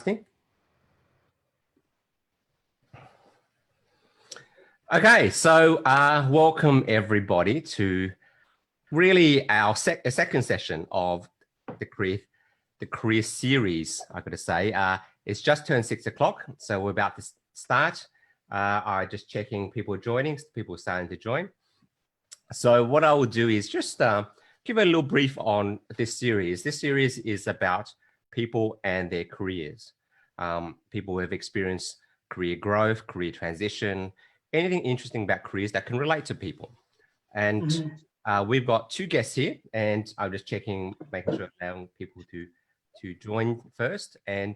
broadcasting. Okay, so welcome everybody to really our second session of the career series. I got to say, it's just turned 6 o'clock, so we're about to start. I'm just checking people joining, people starting to join. So what I will do is just give a little brief on this series. This series is about people and their careers. People who have experienced career growth, career transition, anything interesting about careers that can relate to people. And we've got two guests here, and I'm just checking, making sure allowing people to join first. And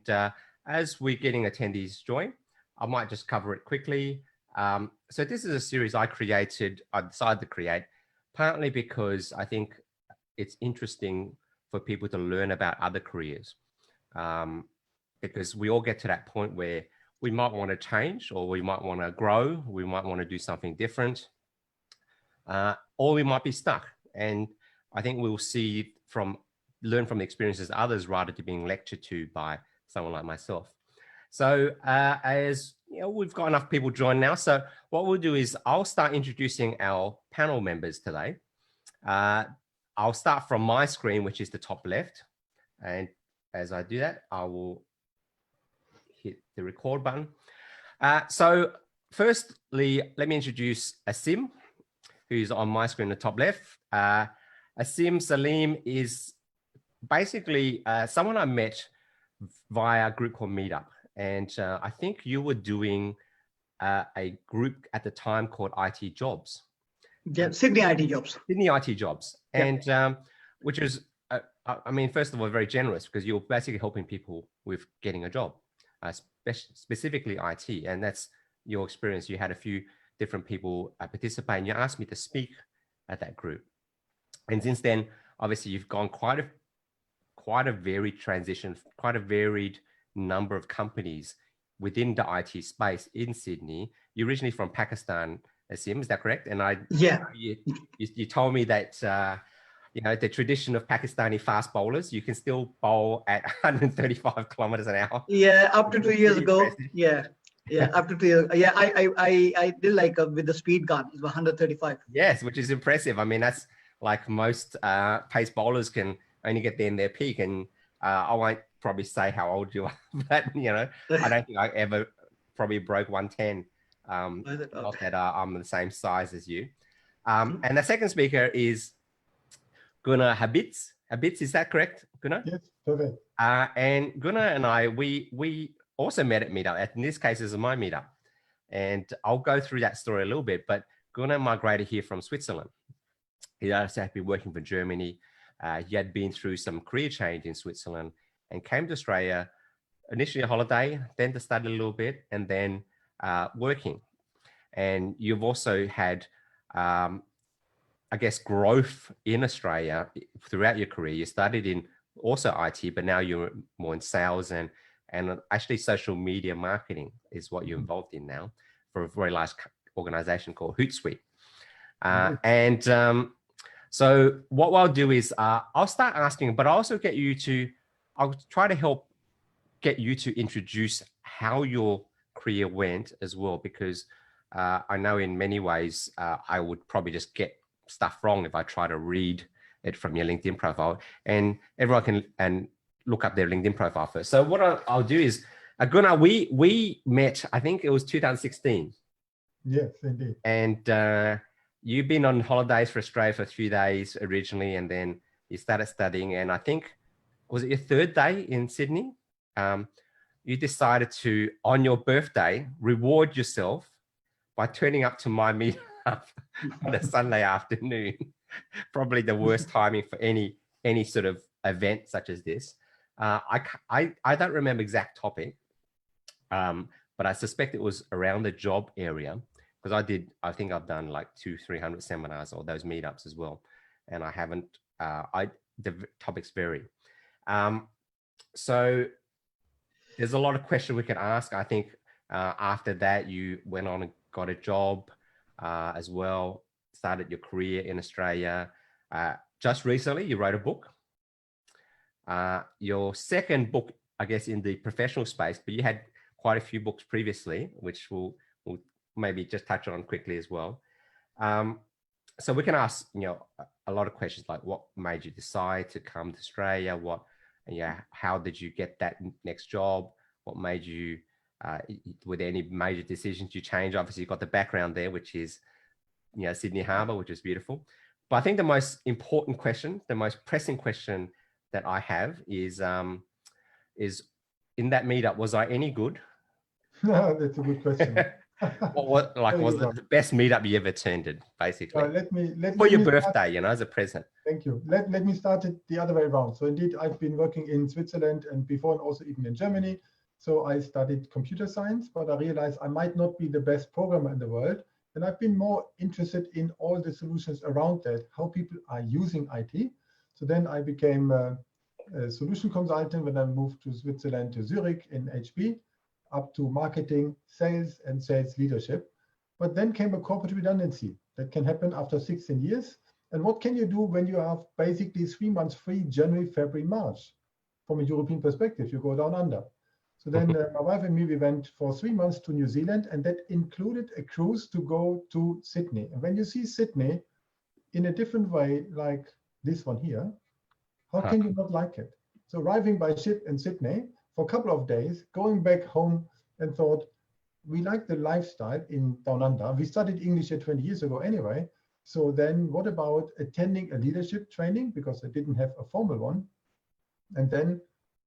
as we're getting attendees join, I might just cover it quickly. So this is a series I decided to create, partly because I think it's interesting for people to learn about other careers, because we all get to that point where we might want to change, or we might want to grow, we might want to do something different, or we might be stuck. And I think we'll learn from the experiences of others rather than being lectured to by someone like myself. So as you know, we've got enough people join now. So what we'll do is I'll start introducing our panel members today. I'll start from my screen, which is the top left. And as I do that, I will hit the record button. So firstly, let me introduce Asim, who's on my screen, the top left. Asim Saleem is basically someone I met via a group called Meetup. And I think you were doing a group at the time called IT Jobs. Yeah, Sydney IT Jobs. Sydney IT Jobs. And which was, I mean, first of all, very generous, because you're basically helping people with getting a job, specifically IT. And that's your experience. You had a few different people participate, and you asked me to speak at that group. And since then, obviously, you've gone quite a varied transition, quite a varied number of companies within the IT space in Sydney. You're originally from Pakistan, Asim, is that correct? And you told me that you know, the tradition of Pakistani fast bowlers, you can still bowl at 135 kilometers an hour. Yeah, up to 2 years ago. Yeah, up to 2 years. Yeah, I did like with the speed gun, it's 135. Yes, which is impressive. I mean, that's like most pace bowlers can only get there in their peak. And I won't probably say how old you are, but you know, I don't think I ever probably broke 110. Not that I'm the same size as you. And the second speaker is Gunnar Habitz. Habitz, is that correct, Gunnar? Yes, perfect. And Gunnar and I, we also met at Meetup. In this case, this is my Meetup. And I'll go through that story a little bit, but Gunnar migrated here from Switzerland. He also had been working for Germany. He had been through some career change in Switzerland and came to Australia, initially a holiday, then to study a little bit, and then working. And you've also had, I guess, growth in Australia throughout your career. You started in also IT, but now you're more in sales and actually social media marketing is what you're involved in now for a very large organization called Hootsuite. So what I'll do is I'll start asking, but I'll also I'll try to help get you to introduce how your career went as well, because I know in many ways I would probably just get stuff wrong if I try to read it from your LinkedIn profile, and everyone can look up their LinkedIn profile first. So what I'll do is, Gunnar, we met, I think it was 2016. Yes, indeed. And you've been on holidays for Australia for a few days originally, and then you started studying. And I think, was it your third day in Sydney? You decided to, on your birthday, reward yourself by turning up to my meetup on a Sunday afternoon. Probably the worst timing for any sort of event such as this. I don't remember exact topic, but I suspect it was around the job area, because I think I've done like 200-300 seminars or those meetups as well, and I haven't. The topics vary. So there's a lot of questions we can ask. I think after that you went on and got a job as well, started your career in Australia. Just recently you wrote a book. Your second book I guess, in the professional space, but you had quite a few books previously, which we'll maybe just touch on quickly as well. So we can ask, a lot of questions like what made you decide to come to Australia? How did you get that next job? What made you, were there any major decisions you changed? Obviously, you've got the background there, which is, Sydney Harbour, which is beautiful. But I think the most important question, the most pressing question that I have is in that meetup, was I any good? That's a good question. What was the best meetup you ever attended, basically? For your birthday, as a present. Thank you. Let me start it the other way around. So indeed, I've been working in Switzerland and before, and also even in Germany. So I studied computer science, but I realized I might not be the best programmer in the world. And I've been more interested in all the solutions around that, how people are using IT. So then I became a solution consultant when I moved to Switzerland, to Zurich in HB, up to marketing, sales, and sales leadership. But then came a corporate redundancy that can happen after 16 years. And what can you do when you have basically 3 months free, January, February, March? From a European perspective, you go down under. So then my wife and me, we went for 3 months to New Zealand, and that included a cruise to go to Sydney. And when you see Sydney in a different way, like this one here, how can you not like it? So arriving by ship in Sydney for a couple of days, going back home and thought, we like the lifestyle in Down Under. We studied English here 20 years ago anyway. So then what about attending a leadership training? Because I didn't have a formal one. And then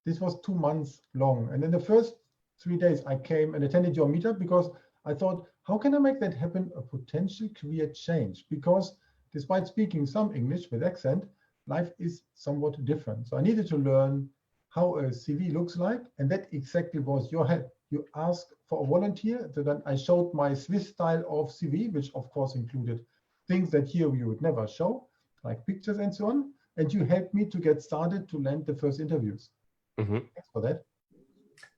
this was 2 months long. And then the first 3 days I came and attended your meetup because I thought, how can I make that happen? A potential career change. Because despite speaking some English with accent, life is somewhat different. So I needed to learn how a CV looks like. And that exactly was your help. You asked for a volunteer. So then I showed my Swiss style of CV, which of course included things that here you would never show, like pictures and so on. And you helped me to get started to land the first interviews. Thanks for that.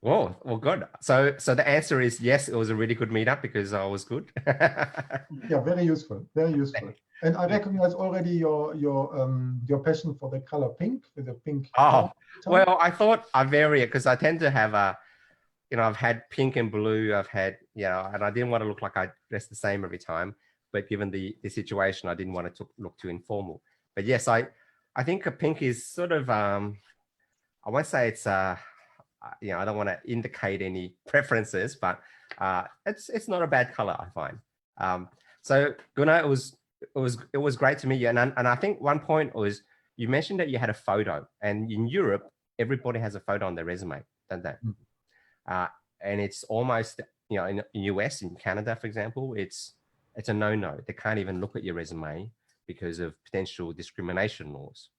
Well, good. So the answer is yes, it was a really good meetup because I was good. Yeah, very useful, very useful. And I recognize already your passion for the color pink with the pink. Oh, well, I thought I vary it because I tend to have I've had pink and blue. I've had, and I didn't want to look like I dressed the same every time. But given the situation, I didn't want it to look too informal. But yes, I think a pink is sort of, I won't say it's, I don't want to indicate any preferences, but it's not a bad color, I find. So Gunnar, it was great to meet you. And I think one point was, you mentioned that you had a photo, and in Europe, everybody has a photo on their resume, don't they? And it's almost, in US, in Canada, for example, it's a no-no. They can't even look at your resume because of potential discrimination laws.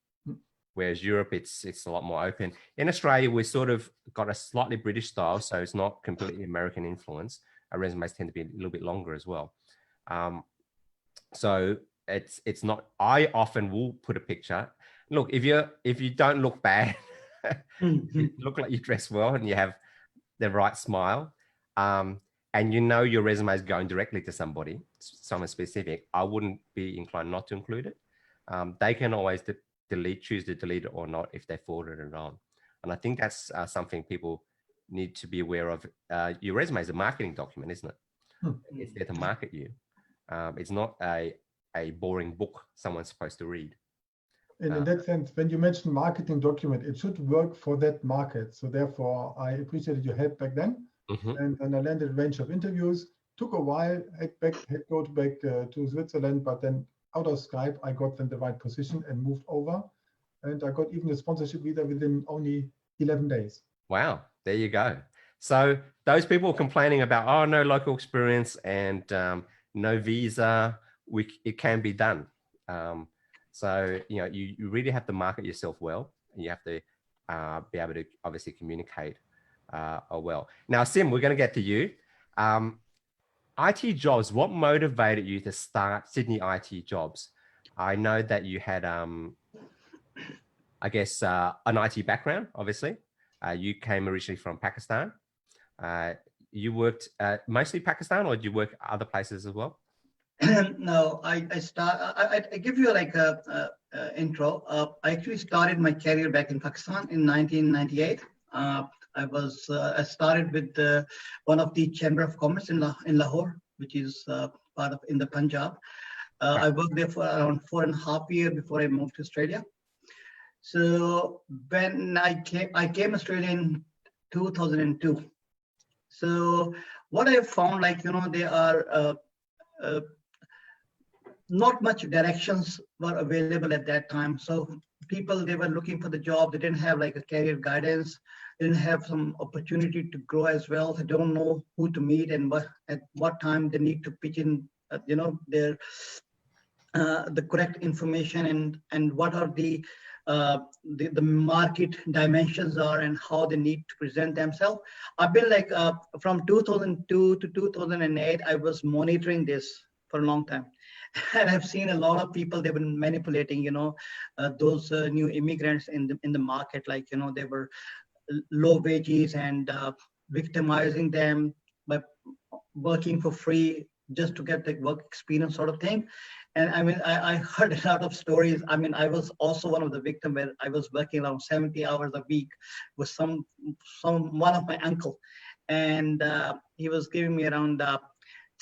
Whereas Europe, it's a lot more open. In Australia, we sort of got a slightly British style, so it's not completely American influence. Our resumes tend to be a little bit longer as well. So it's not. I often will put a picture. Look, if you don't look bad, you look like you dress well and you have the right smile, and your resume is going directly to someone specific, I wouldn't be inclined not to include it. They can always choose to delete it or not if they forwarded it on. And I think that's something people need to be aware of. Your resume is a marketing document, isn't it? It's there to market you. It's not a boring book someone's supposed to read. And in that sense, when you mention marketing document, it should work for that market. So therefore, I appreciated your help back then. And then I landed a range of interviews. Took a while, had to go back to Switzerland, but then out of Skype, I got then the right position and moved over. And I got even a sponsorship visa within only 11 days. Wow, there you go. So those people complaining about, oh, no local experience and no visa, it can be done. So, you really have to market yourself well, and you have to be able to obviously communicate well. Now, Sim, we're going to get to you. IT jobs, what motivated you to start Sydney IT Jobs? I know that you had, I guess, an IT background, obviously. You came originally from Pakistan. You worked mostly Pakistan, or did you work other places as well? No, I give you like a intro. I actually started my career back in Pakistan in 1998. I started with one of the Chamber of Commerce in Lahore, which is part of in the Punjab. I worked there for around 4.5 years before I moved to Australia. So when I came to Australia in 2002. So what I found, like, there are not much directions were available at that time. So people, they were looking for the job. They didn't have like a career guidance. They didn't have some opportunity to grow as well. They don't know who to meet and at what time they need to pitch in, their the correct information and what are the market dimensions are and how they need to present themselves. I've been like from 2002 to 2008, I was monitoring this for a long time. And I've seen a lot of people, they've been manipulating, those new immigrants in the market, like, they were low wages and victimizing them by working for free just to get the work experience sort of thing. And I mean, I heard a lot of stories. I mean, I was also one of the victims where I was working around 70 hours a week with one of my uncle. And he was giving me around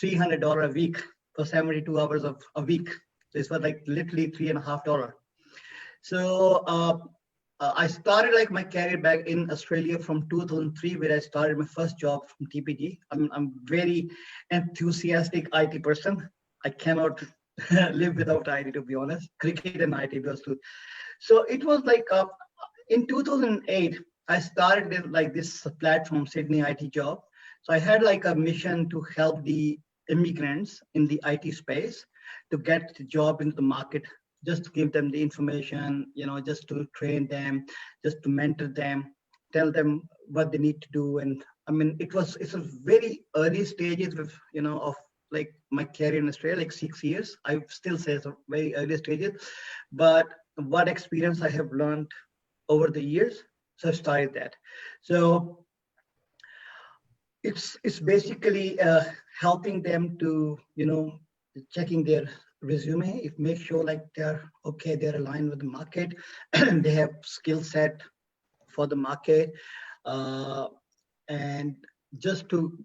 $300 a week for 72 hours of a week. So it was like literally $3.50. So I started like my career back in Australia from 2003, where I started my first job from TPG. I'm very enthusiastic IT person. I cannot live without IT, to be honest. Cricket and IT goes to. So it was like in 2008, I started like this platform, Sydney IT Job. So I had like a mission to help the immigrants in the IT space to get the job into the market, just to give them the information, just to train them, just to mentor them, tell them what they need to do. And I mean, it's a very early stages of like my career in Australia, like 6 years. I still say it's a very early stages, but what experience I have learned over the years, so I started that. So it's basically helping them to, checking their resume, if make sure like they're okay, they're aligned with the market, they have skill set for the market, and just to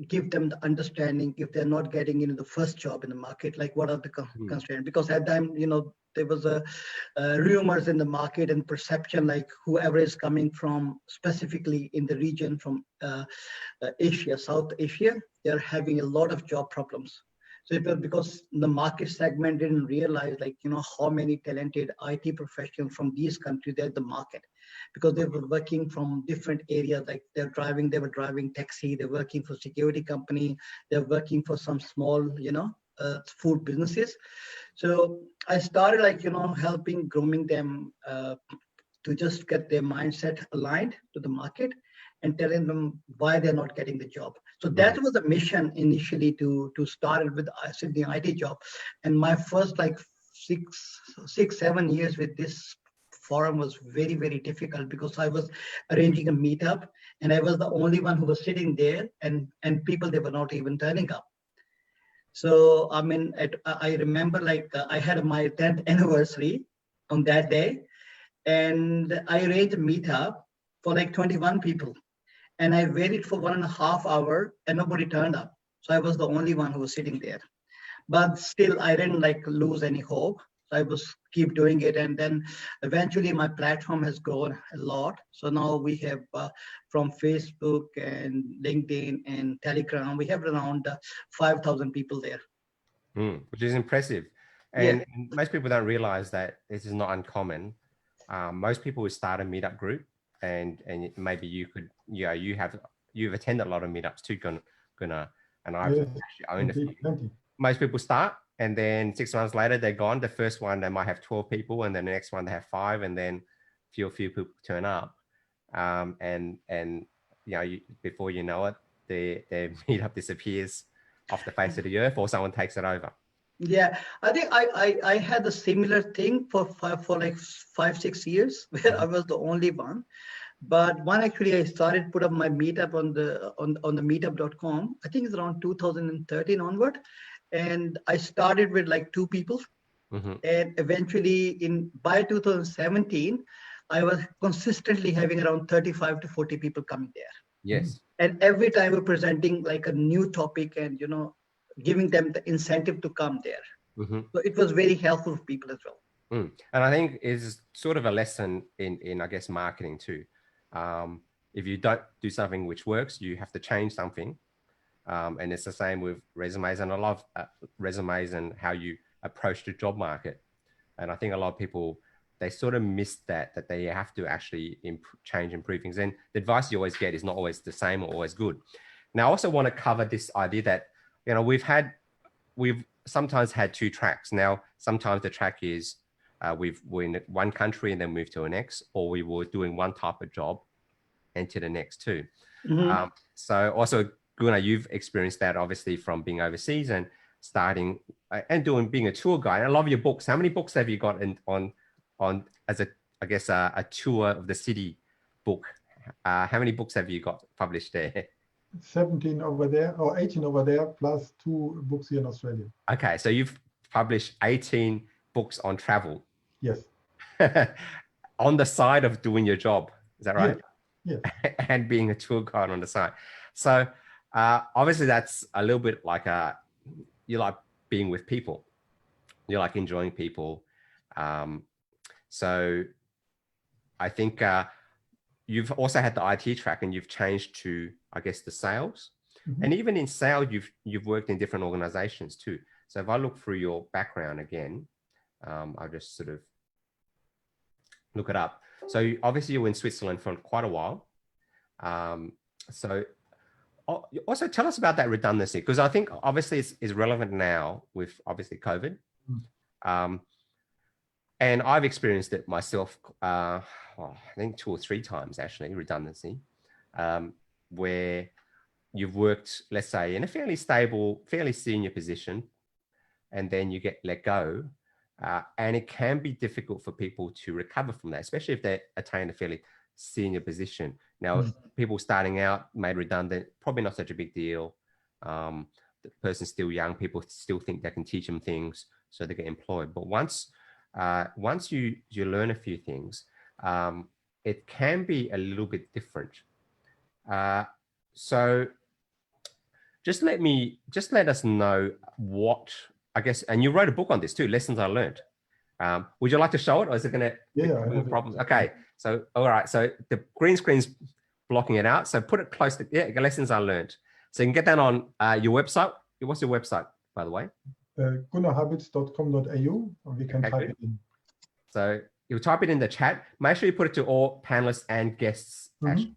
give them the understanding if they're not getting into the first job in the market, like what are the constraints? Because at that time, there was a rumors in the market and perception, like whoever is coming from specifically in the region from Asia, South Asia, they're having a lot of job problems. So it was because the market segment didn't realize, like, how many talented IT professionals from these countries they're the market, because they were working from different areas, like they were driving taxi, they're working for security company, they're working for some small, food businesses. So I started like, helping, grooming them to just get their mindset aligned to the market and telling them why they're not getting the job. So that was the mission initially to start with Sydney IT Job. And my first like 7 years with this forum was very, very difficult, because I was arranging a meetup and I was the only one who was sitting there, and people, they were not even turning up. So, I mean, I remember like I had my 10th anniversary on that day, and I arranged a meetup for like 21 people. And I waited for 1.5 hours and nobody turned up. So I was the only one who was sitting there. But still, I didn't like lose any hope. So I was keep doing it. And then eventually my platform has grown a lot. So now we have from Facebook and LinkedIn and Telegram, we have around 5,000 people there. Which is impressive. And most people don't realize that this is not uncommon. Most people will start a meetup group, and maybe you've attended a lot of meetups too, Gunnar, and I've actually owned a few. Most people start, and then 6 months later they're gone. The first one they might have 12 people, and then the next one they have 5, and then few people turn up, and before you know it, their meetup disappears off the face of the earth, or someone takes it over. Yeah, I think I had a similar thing for like 5-6 years, where I was the only one. But one, actually, I started put up my meetup on the meetup.com. I think it's around 2013 onward, and I started with like 2 people, and eventually by 2017, I was consistently having around 35 to 40 people coming there. Yes. And every time we're presenting like a new topic and, giving them the incentive to come there. So it was very helpful for people as well. And I think it's sort of a lesson in I guess, marketing too. If you don't do something which works, you have to change something. And it's the same with resumes. And I love resumes and how you approach the job market. And I think a lot of people, they sort of miss that they have to actually improve things. And the advice you always get is not always the same or always good. Now, I also want to cover this idea that, we've sometimes had two tracks. Now, sometimes the track is we're in one country and then move to the next, or we were doing one type of job and to the next too. So also, Gunnar, you've experienced that obviously from being overseas and starting and being a tour guide. I love your books. How many books have you got on as a tour of the city book? How many books have you got published there? 17 over there, or 18 over there, plus 2 books here in Australia. Okay, so you've published 18 books on travel. Yes. On the side of doing your job, is that right? Yeah. And being a tour guide on the side. So obviously that's a little bit like you like being with people. You like enjoying people. So I think you've also had the IT track and you've changed to, I guess, the sales. And even in sales, you've worked in different organizations too. So if I look through your background again, I'll just sort of look it up. So obviously you were in Switzerland for quite a while. So also tell us about that redundancy, because I think obviously it's relevant now with obviously COVID. And I've experienced it myself, I think 2 or 3 times actually, redundancy, where you've worked, let's say, in a fairly stable, fairly senior position, and then you get let go. And it can be difficult for people to recover from that, especially if they attain a fairly senior position. Now, people starting out made redundant, probably not such a big deal. The person's still young, people still think they can teach them things, so they get employed. But once you learn a few things, it can be a little bit different. So just let us know what, I guess, and you wrote a book on this too, Lessons I Learned. Would you like to show it, or is it going to be problems? Okay, so all right, so the green screen's blocking it out, so put it close to, Lessons I Learned. So you can get that on your website. What's your website, by the way? gunnarhabitz.com.au, and we can type it in. So you'll type it in the chat. Make sure you put it to all panelists and guests, actually.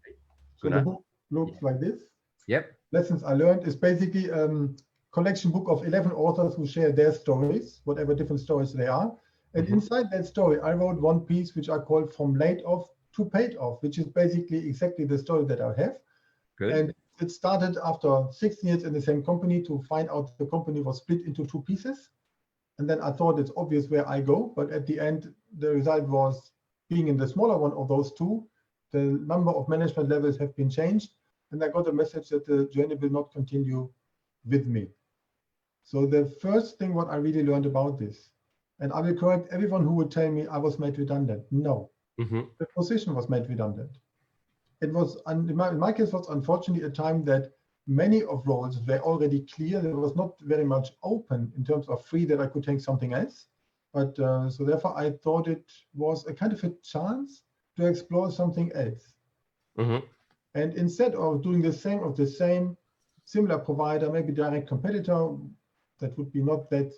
So the book looks like this. Yep. Lessons I Learned is basically a collection book of 11 authors who share their stories, whatever different stories they are. And inside that story, I wrote one piece which I call From Laid Off to Paid Off, which is basically exactly the story that I have. Good. And it started after 16 years in the same company to find out the company was split into 2 pieces. And then I thought it's obvious where I go. But at the end, the result was being in the smaller one of those 2, the number of management levels have been changed. And I got a message that the journey will not continue with me. So the first thing what I really learned about this, and I will correct everyone who would tell me I was made redundant. No, the position was made redundant. It was, in my case, was unfortunately a time that many of roles were already clear. There was not very much open in terms of free that I could take something else. But so therefore, I thought it was a kind of a chance to explore something else. And instead of doing the same similar provider, maybe direct competitor, that would be not that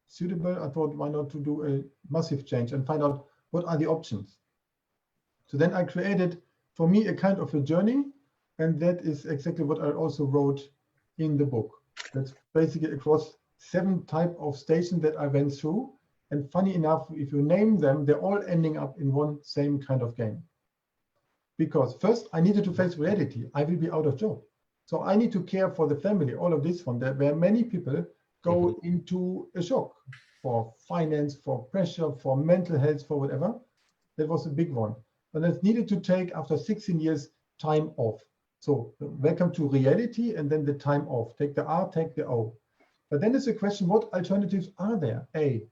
suitable, I thought, why not to do a massive change and find out what are the options. So then I created, for me, a kind of a journey, and that is exactly what I also wrote in the book. That's basically across 7 types of stations that I went through. And funny enough, if you name them, they're all ending up in one same kind of game. Because first, I needed to face reality. I will be out of job. So I need to care for the family, all of this one, where many people go into a shock for finance, for pressure, for mental health, for whatever. That was a big one. And it's needed to take, after 16 years, time off. So welcome to reality, and then the time off. Take the R, take the O. But then it's a question, what alternatives are there? A,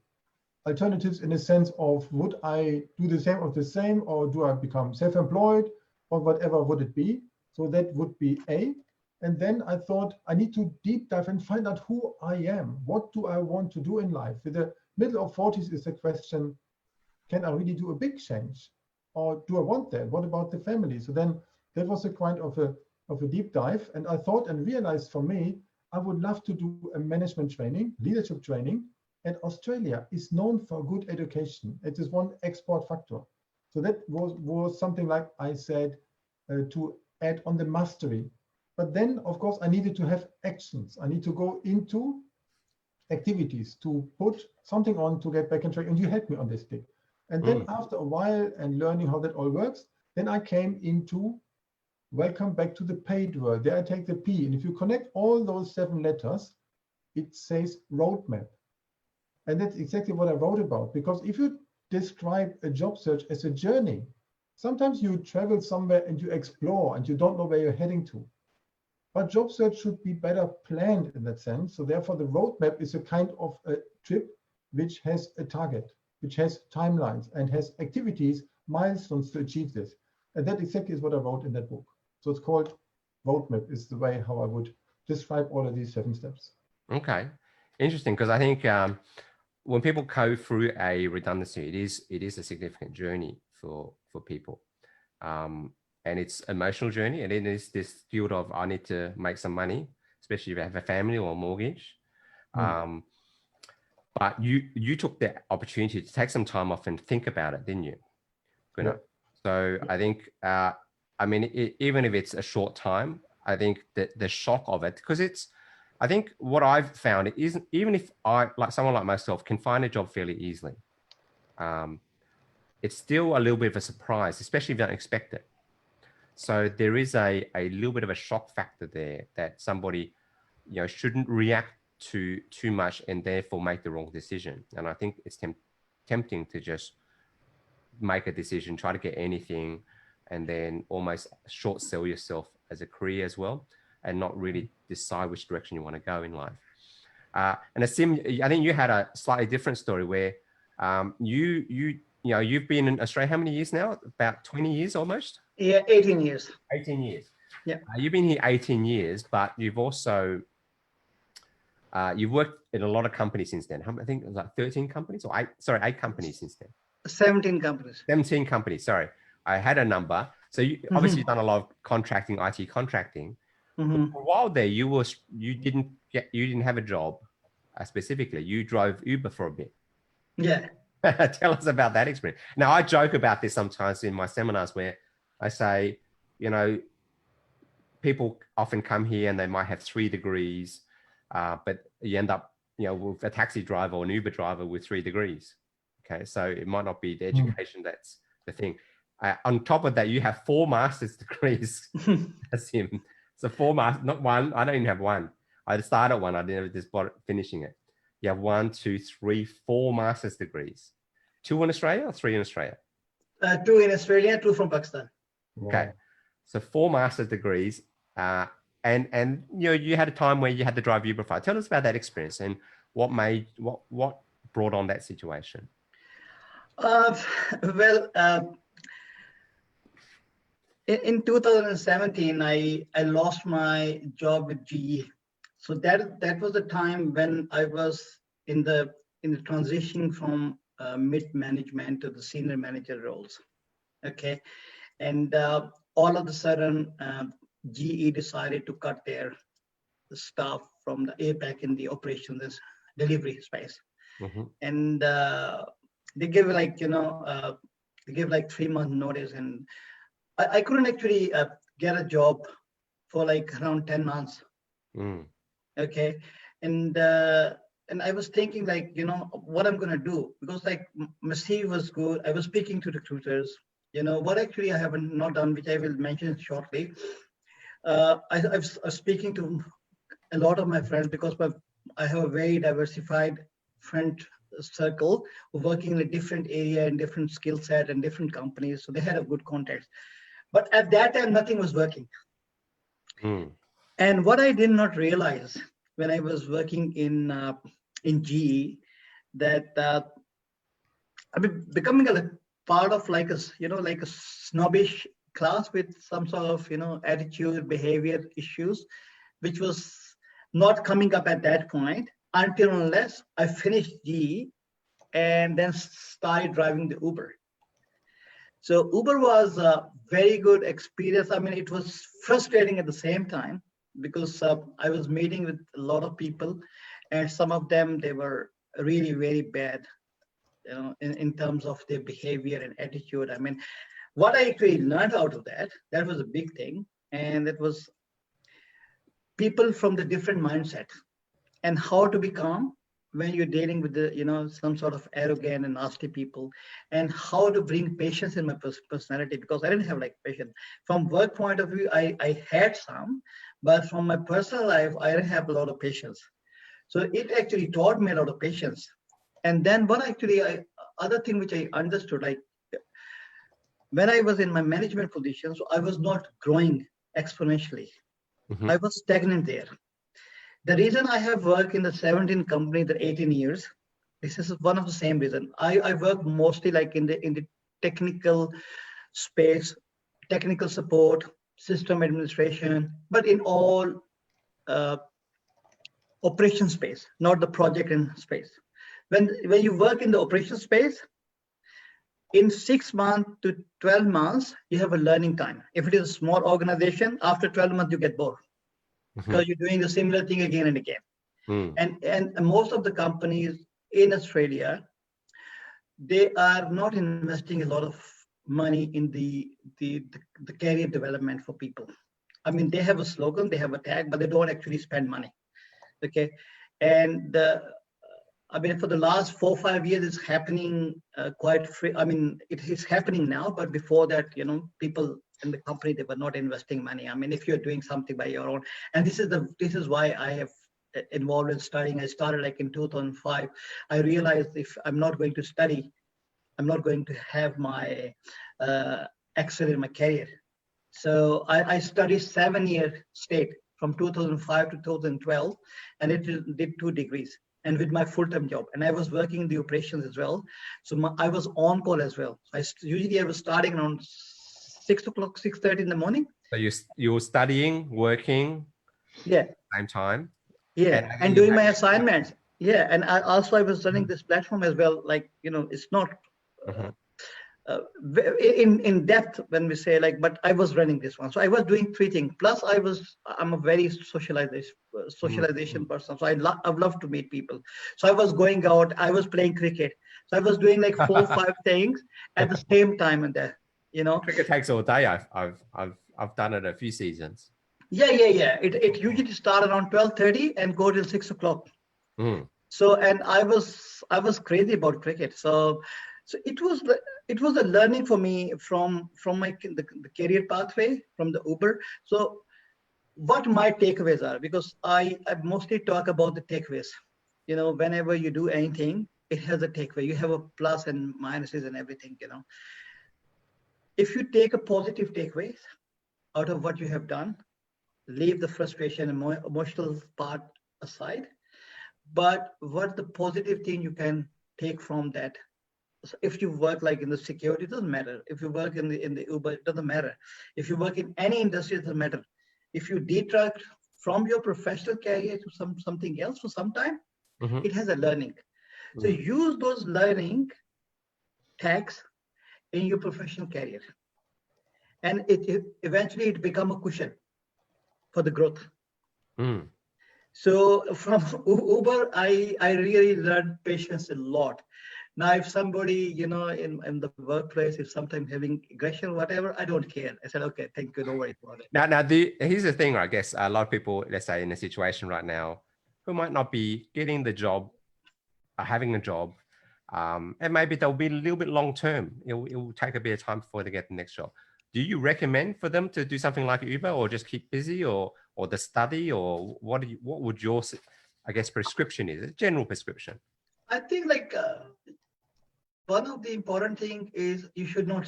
alternatives in the sense of, would I do the same of the same, or do I become self-employed, or whatever would it be? So that would be A. And then I thought I need to deep dive and find out who I am. What do I want to do in life? With the middle of 40s is the question, can I really do a big change? Or do I want that? What about the family? So then that was a kind of a deep dive. And I thought and realized for me, I would love to do a management training, leadership training. And Australia is known for good education. It is one export factor. So that was something like I said, to add on the mastery. But then, of course, I needed to have actions. I need to go into activities to put something on to get back in track. And you helped me on this, Dick. And then after a while and learning how that all works, then I came into welcome back to the paid world. There I take the P. And if you connect all those 7 letters, it says roadmap. And that's exactly what I wrote about. Because if you describe a job search as a journey, sometimes you travel somewhere and you explore and you don't know where you're heading to. But job search should be better planned in that sense. So therefore, the roadmap is a kind of a trip which has a target, which has timelines and has activities, milestones to achieve this. And that exactly is what I wrote in that book. So it's called roadmap, is the way how I would describe all of these 7 steps. Okay, interesting, because I think when people go through a redundancy, it is a significant journey for people. And it's an emotional journey, and it is this field of, I need to make some money, especially if you have a family or a mortgage. But you took the opportunity to take some time off and think about it, didn't you, Gunnar? Yeah. So I think, I mean, even if it's a short time, I think that the shock of it, because I think what I've found is, even if someone like myself can find a job fairly easily, it's still a little bit of a surprise, especially if you don't expect it. So there is a little bit of a shock factor there that somebody, shouldn't react to too much and therefore make the wrong decision. And I think it's tempting to just make a decision, try to get anything, and then almost short sell yourself as a career as well, and not really decide which direction you want to go in life. And Asim, I think you had a slightly different story where you've been in Australia how many years now? About 20 years almost? Yeah, 18 years. 18 years. Yeah. You've been here 18 years, but you've also, you've worked in a lot of companies since then. I think it was like 13 companies or 8 companies since then. 17 companies. 17 companies, sorry. I had a number. So you obviously you've done a lot of contracting, IT contracting. For a while there, you didn't have a job specifically. You drove Uber for a bit. Yeah. Tell us about that experience. Now, I joke about this sometimes in my seminars where I say, people often come here and they might have 3 degrees, but you end up, with a taxi driver or an Uber driver with 3 degrees. Okay, so it might not be the education that's the thing. On top of that, you have 4 master's degrees. That's him. So 4 masters, not one. I don't even have one. I started one. I didn't just bother finishing it. You have 1, 2, 3, 4 master's degrees. 2 in Australia or 3 in Australia? 2 in Australia, 2 from Pakistan. Okay, so 4 master's degrees, and you had a time where you had to drive Uber. Tell us about that experience and what brought on that situation. In 2017, I lost my job with GE. So that was the time when I was in the transition from mid-management to the senior manager roles. Okay, and all of a sudden, GE decided to cut their staff from the APAC in the operations delivery space, and they gave like 3-month notice, and I couldn't actually get a job for like around 10 months. Okay, and I was thinking like, what I'm gonna do, because like my CV was good. I was speaking to recruiters. What actually I have not done, which I will mention shortly. I was speaking to a lot of my friends because I have a very diversified friend circle working in a different area and different skill set and different companies. So they had a good context. But at that time, nothing was working. And what I did not realize when I was working in GE, that I mean, becoming a part of like a, like a snobbish class with some sort of, attitude, behavior issues, which was not coming up at that point until unless I finished GE and then started driving the Uber. So Uber was a very good experience. I mean, it was frustrating at the same time because I was meeting with a lot of people, and some of them, they were really very bad, in terms of their behavior and attitude. I mean, what I actually learned out of that was a big thing, and it was people from the different mindset and how to be calm when you're dealing with the, some sort of arrogant and nasty people, and how to bring patience in my personality, because I didn't have like patience. From work point of view, I had some, but from my personal life, I didn't have a lot of patience. So it actually taught me a lot of patience. And then what actually, other thing which I understood, like when I was in my management position, so I was not growing exponentially. Mhm. I was stagnant there. The reason I have worked in the 17 company, the 18 years, this is one of the same reason. I work mostly like in the technical space, technical support, system administration, but in all operation space, not the project in space. When you work in the operation space, in 6 months to 12 months, you have a learning time. If it is a small organization, after 12 months, you get bored because you're doing the similar thing again and again. And most of the companies in Australia, they are not investing a lot of money in the career development for people. I mean, they have a slogan, they have a tag, but they don't actually spend money. Okay, and I mean, for the last 4 or 5 years, it's happening quite free. I mean, it is happening now, but before that, people in the company, they were not investing money. I mean, if you're doing something by your own, and this is why I have involved in studying. I started like in 2005. I realized if I'm not going to study, I'm not going to have my excel in my career. So I studied 7-year state from 2005 to 2012, and it did 2 degrees. And with my full-time job, and I was working in the operations as well. So I was on call as well. Usually I was starting around 6 o'clock, 6:30 in the morning. So you were studying, working, yeah, same time. yeah, and you doing have my your- assignments. Yeah, and I was running this platform as well. Like, it's not in depth when we say like, but I was running this one. So I was doing 3 things. Plus I'm a very socialization person. So I love to meet people. So I was going out, I was playing cricket. So I was doing like 4 or 5 things at the same time in there, Cricket takes all day. I've done it a few seasons. Yeah. It usually start around 12:30 and go till 6 o'clock. So, and I was crazy about cricket. So it was a learning for me from the career pathway from the Uber. So what my takeaways are, because I mostly talk about the takeaways. Whenever you do anything, it has a takeaway. You have a plus and minuses and everything. If you take a positive takeaway out of what you have done, leave the frustration and emotional part aside. But what the positive thing you can take from that? So if you work like in the security, it doesn't matter. If you work in the Uber, it doesn't matter. If you work in any industry, it doesn't matter. If you detract from your professional career to something else for some time, it has a learning. So use those learning tags in your professional career, and it eventually it become a cushion for the growth. So from Uber, I really learned patience a lot. Now, if somebody, in the workplace, if sometimes having aggression, whatever, I don't care. I said, okay, thank you, don't worry about it. Now, here's the thing, I guess a lot of people, let's say in a situation right now, who might not be getting the job, having a job, and maybe they'll be a little bit long-term. It will take a bit of time before they get the next job. Do you recommend for them to do something like Uber, or just keep busy, or the study, or what would your, I guess, prescription is? A general prescription. I think like one of the important thing is you should not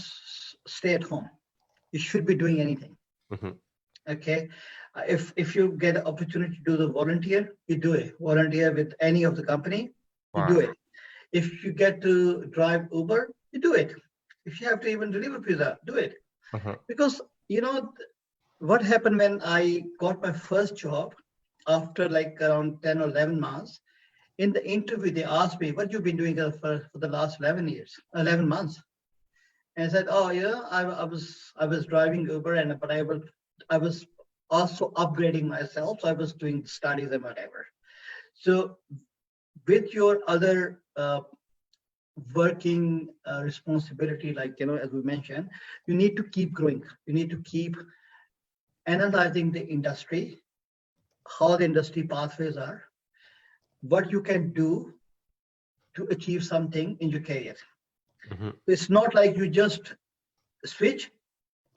stay at home. You should be doing anything. Okay. If you get an opportunity to do the volunteer, you do it. Volunteer with any of the company, you do it. If you get to drive Uber, you do it. If you have to even deliver pizza, do it. Because, you know, what happened when I got my first job after like around 10 or 11 months, in the interview, they asked me, what you've been doing for the last 11 months. And I said, oh yeah, I was driving Uber, but I was also upgrading myself. So I was doing studies and whatever. So with your other working responsibility, like, you know, as we mentioned, you need to keep growing. You need to keep analyzing the industry, how the industry pathways are, what you can do to achieve something in your career. It's not like you just switch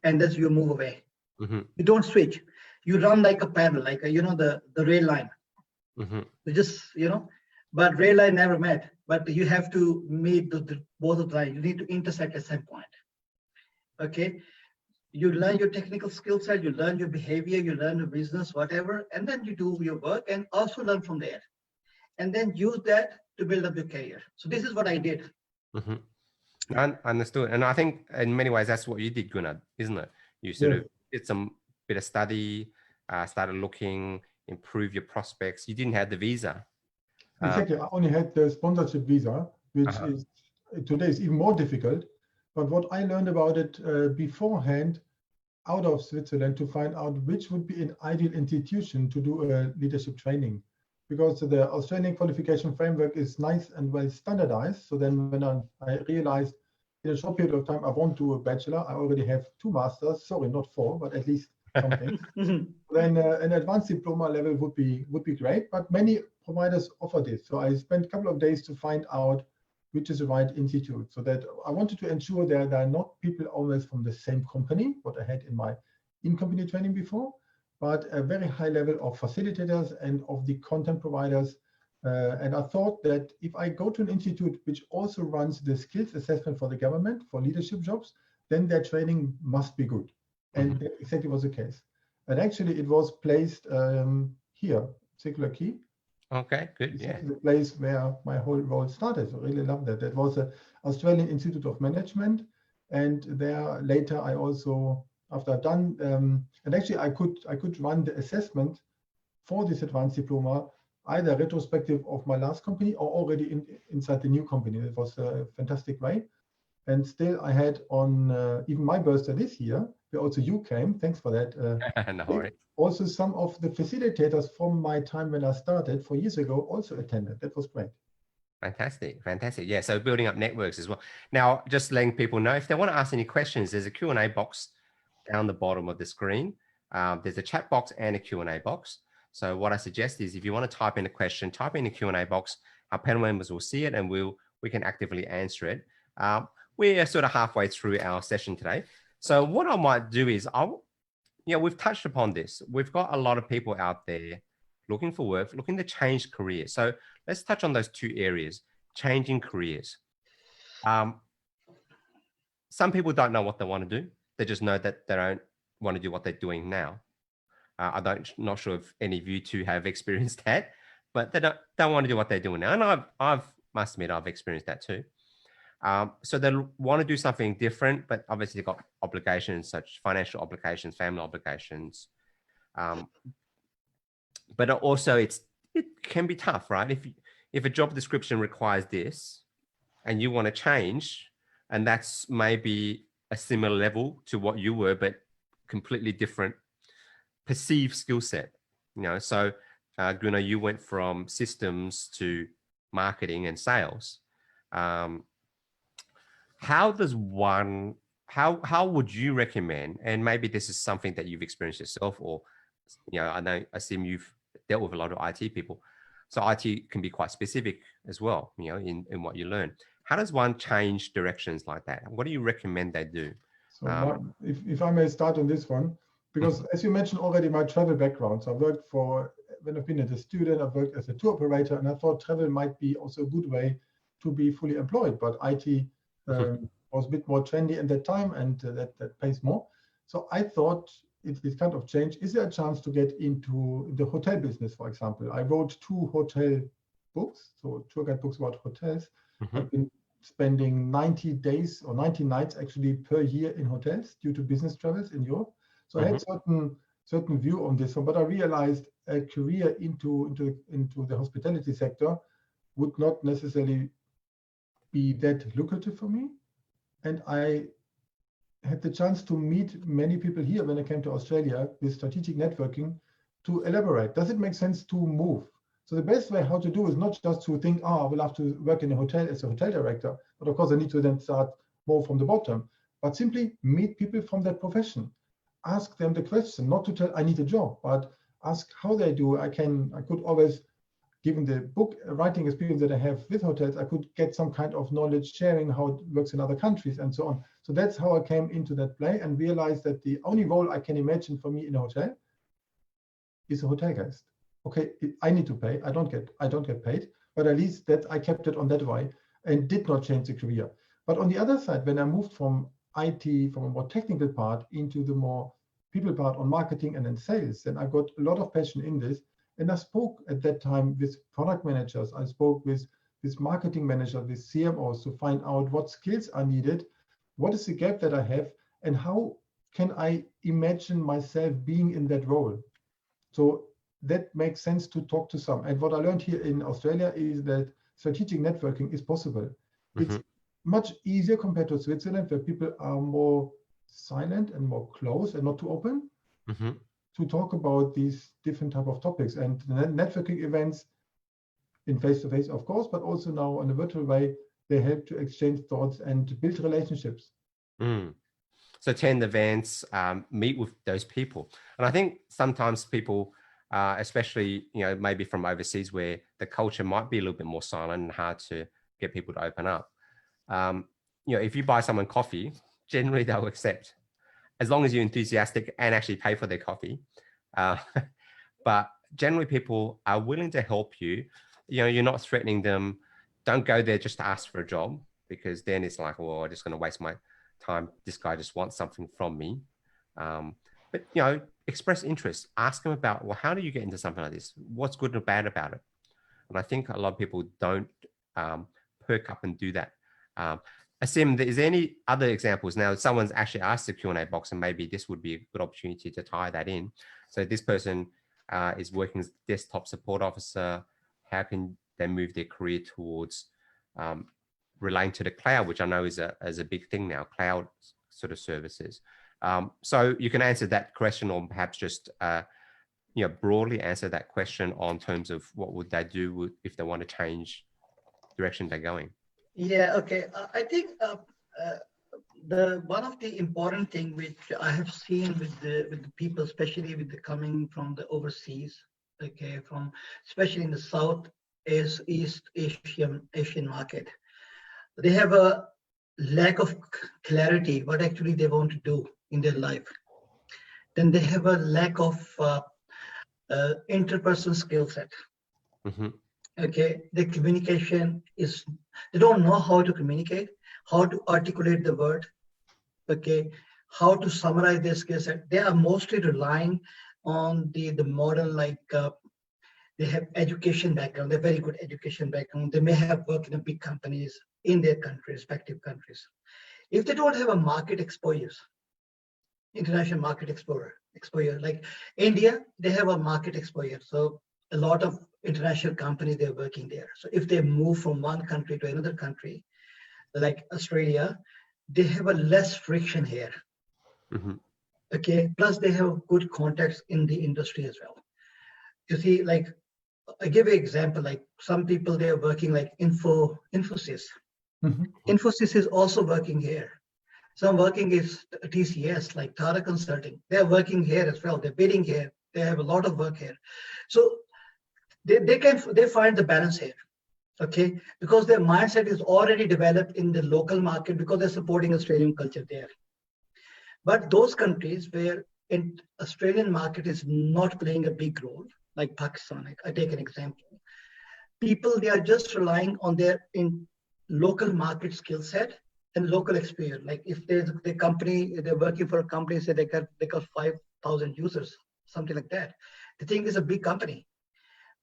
and then you move away. You don't switch. You run like a parallel, like you know, the rail line. You just, you know, but rail line never met. But you have to meet both of the lines. You need to intersect at some point. Okay. You learn your technical skill set, you learn your behavior, you learn your business, whatever, and then you do your work and also learn from there. And then use that to build up your career. So this is what I did. I understood. And I think in many ways, that's what you did, Gunnar, isn't it? You sort of did some bit of study, started looking, improve your prospects. You didn't have the visa. Exactly. I only had the sponsorship visa, which is today is even more difficult. But what I learned about it beforehand out of Switzerland to find out which would be an ideal institution to do a leadership training. Because the Australian qualification framework is nice and well standardized. So then when I realized in a short period of time, I won't do a bachelor, I already have 2 masters, sorry, not 4, but at least something. Then an advanced diploma level would be great, but many providers offer this. So I spent a couple of days to find out which is the right institute. So that I wanted to ensure that there are not people always from the same company, what I had in my in-company training before, but a very high level of facilitators and of the content providers. And I thought that if I go to an institute which also runs the skills assessment for the government for leadership jobs, then their training must be good. And that exactly was the case. And actually it was placed here, Circular Quay. Okay, good. Yeah. The place where my whole role started. So I really love that. That was the Australian Institute of Management. And there later I also, after I've done, and actually I could run the assessment for this advanced diploma, either retrospective of my last company or already inside the new company. It was a fantastic way. And still I had on even my birthday this year, where also you came, thanks for that. No worries. Also some of the facilitators from my time when I started 4 years ago also attended. That was great. Fantastic, fantastic. Yeah, so building up networks as well. Now, just letting people know, if they want to ask any questions, there's a Q&A box down the bottom of the screen. There's a chat box and a Q&A box. So what I suggest is if you want to type in a question, type in the Q&A box. Our panel members will see it and we can actively answer it. We're sort of halfway through our session today. So what I might do is, we've touched upon this. We've got a lot of people out there looking for work, looking to change careers. So let's touch on those 2 areas, changing careers. Some people don't know what they want to do. They just know that they don't want to do what they're doing now. I'm not sure if any of you 2 have experienced that, but they don't want to do what they're doing now. And I must admit, I've experienced that too. So they want to do something different, but obviously they've got obligations, such financial obligations, family obligations. But also it can be tough, right? If a job description requires this and you want to change, and that's maybe a similar level to what you were, but completely different perceived skill set, so Gunnar, you went from systems to marketing and sales. How would you recommend, and maybe this is something that you've experienced yourself, or I assume you've dealt with a lot of IT people, so IT can be quite specific as well, in what you learn. How does one change directions like that? What do you recommend they do? So if I may start on this one, because as you mentioned already, my travel background. So I worked when I've been as a student, I've worked as a tour operator, and I thought travel might be also a good way to be fully employed, but IT was a bit more trendy at that time, and that pays more. So I thought it's kind of change. Is there a chance to get into the hotel business, for example? I wrote 2 hotel books, so tour guide books about hotels. I've been spending 90 days or 90 nights actually per year in hotels due to business travels in Europe. So I had certain view on this one, but I realized a career into the hospitality sector would not necessarily be that lucrative for me. And I had the chance to meet many people here when I came to Australia with strategic networking to elaborate. Does it make sense to move? So the best way how to do is not just to think, I will have to work in a hotel as a hotel director, but of course I need to then start more from the bottom, but simply meet people from that profession. Ask them the question, not to tell I need a job, but ask how they do. I could always, given the book writing experience that I have with hotels, I could get some kind of knowledge sharing how it works in other countries and so on. So that's how I came into that play and realized that the only role I can imagine for me in a hotel is a hotel guest. Okay, I need to pay. I don't get paid, but at least that I kept it on that way and did not change the career. But on the other side, when I moved from IT, from a more technical part into the more people part on marketing and then sales, then I got a lot of passion in this. And I spoke at that time with product managers. I spoke with marketing managers, with CMOs to find out what skills are needed, what is the gap that I have, and how can I imagine myself being in that role. So that makes sense to talk to some. And what I learned here in Australia is that strategic networking is possible. It's much easier compared to Switzerland, where people are more silent and more close and not too open to talk about these different type of topics. And the networking events in face-to-face, of course, but also now in a virtual way, they help to exchange thoughts and build relationships. So attend events, meet with those people. And I think sometimes people, especially, maybe from overseas where the culture might be a little bit more silent and hard to get people to open up. If you buy someone coffee, generally they'll accept, as long as you're enthusiastic and actually pay for their coffee. But generally people are willing to help you. You're not threatening them. Don't go there just to ask for a job, because then it's like, well, I'm just going to waste my time. This guy just wants something from me. But express interest. Ask them about, well, how do you get into something like this? What's good and bad about it? And I think a lot of people don't perk up and do that. Asim, is there any other examples? Now, someone's actually asked the Q&A box, and maybe this would be a good opportunity to tie that in. So this person is working as desktop support officer. How can they move their career towards relating to the cloud, which I know is a big thing now, cloud sort of services. So you can answer that question, or perhaps just broadly answer that question on terms of what would they do if they want to change direction they're going. Yeah, okay. I think one of the important thing which I have seen with the people, especially with the coming from the overseas, okay, from especially in the South East Asian market, they have a lack of clarity what actually they want to do in their life. Then they have a lack of interpersonal skill set. Okay, the communication is, they don't know how to communicate, how to articulate the word, okay, how to summarize their skill set. They are mostly relying on the modern, like they have education background, they're very good education background. They may have worked in big companies in their country, respective countries. If they don't have a market exposure, international market exposure, like India, they have a market exposure. So a lot of international companies, they're working there. So if they move from one country to another country, like Australia, they have a less friction here. Okay, plus they have good contacts in the industry as well. You see, like, I give an example, like some people, they're working like Infosys. Infosys is also working here. Some working is TCS, like Tata Consulting. They're working here as well. They're bidding here. They have a lot of work here. So they find the balance here, okay? Because their mindset is already developed in the local market because they're supporting Australian culture there. But those countries where in Australian market is not playing a big role, like Pakistan, I take an example. People, they are just relying on their local market skill set and local experience. Like if there's the company, they're working for a company, say they got 5,000 users, something like that. They think it's a big company,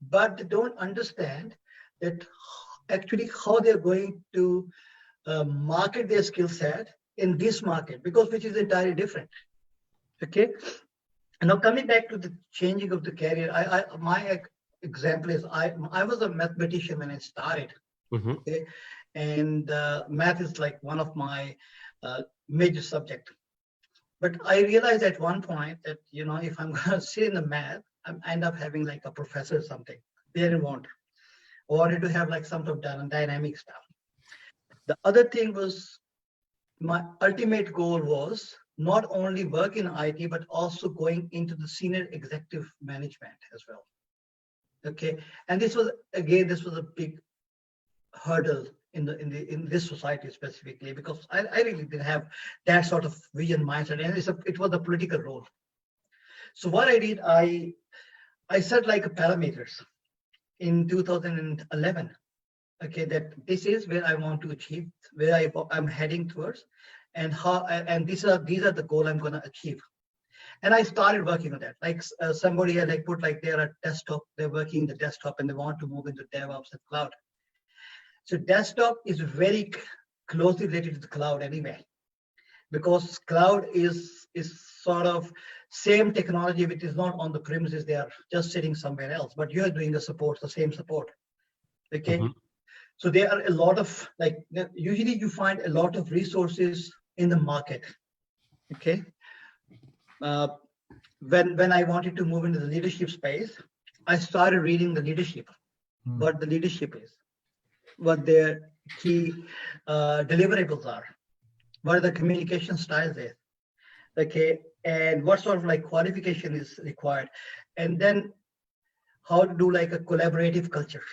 but they don't understand that actually how they're going to market their skill set in this market, because which is entirely different. Okay. And now coming back to the changing of the career, my example is I was a mathematician when I started. Mm-hmm. Okay, and math is like one of my major subject. But I realized at one point that if I'm going to sit in the math, I end up having like a professor or something. They didn't want. I wanted to have like some sort of dynamic stuff. The other thing was my ultimate goal was not only work in IT, but also going into the senior executive management as well. Okay, and this was a big hurdle in this society specifically, because I really didn't have that sort of vision mindset, and it was a political role. So what I did, I set like parameters in 2011. Okay, that this is where I want to achieve, where I'm heading towards, and these are the goal I'm going to achieve. And I started working on that. Like somebody had like put like they're a desktop, they're working the desktop and they want to move into DevOps and cloud. So desktop is very closely related to the cloud anyway, because cloud is sort of same technology which is not on the premises. They are just sitting somewhere else, but you are doing the same support. Okay. Mm-hmm. So there are a lot of usually you find a lot of resources in the market. Okay. When I wanted to move into the leadership space, I started reading the leadership, what the leadership is, what their key deliverables are, what are the communication styles is, okay, and what sort of like qualification is required, and then how to do like a collaborative culture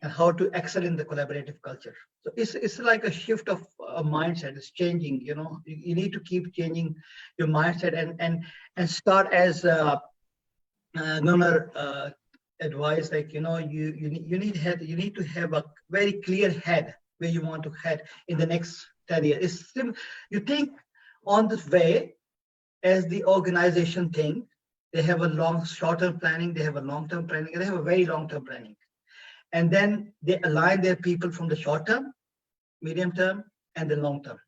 and how to excel in the collaborative culture. So it's like a shift of a mindset. It's changing. You need to keep changing your mindset and start as Gunnar advice, like you need to have a very clear head where you want to head in the next 10 years. You think on this way as the organization think. They have a short-term planning, they have a long-term planning, and they have a very long-term planning. And then they align their people from the short-term, medium-term, and the long-term.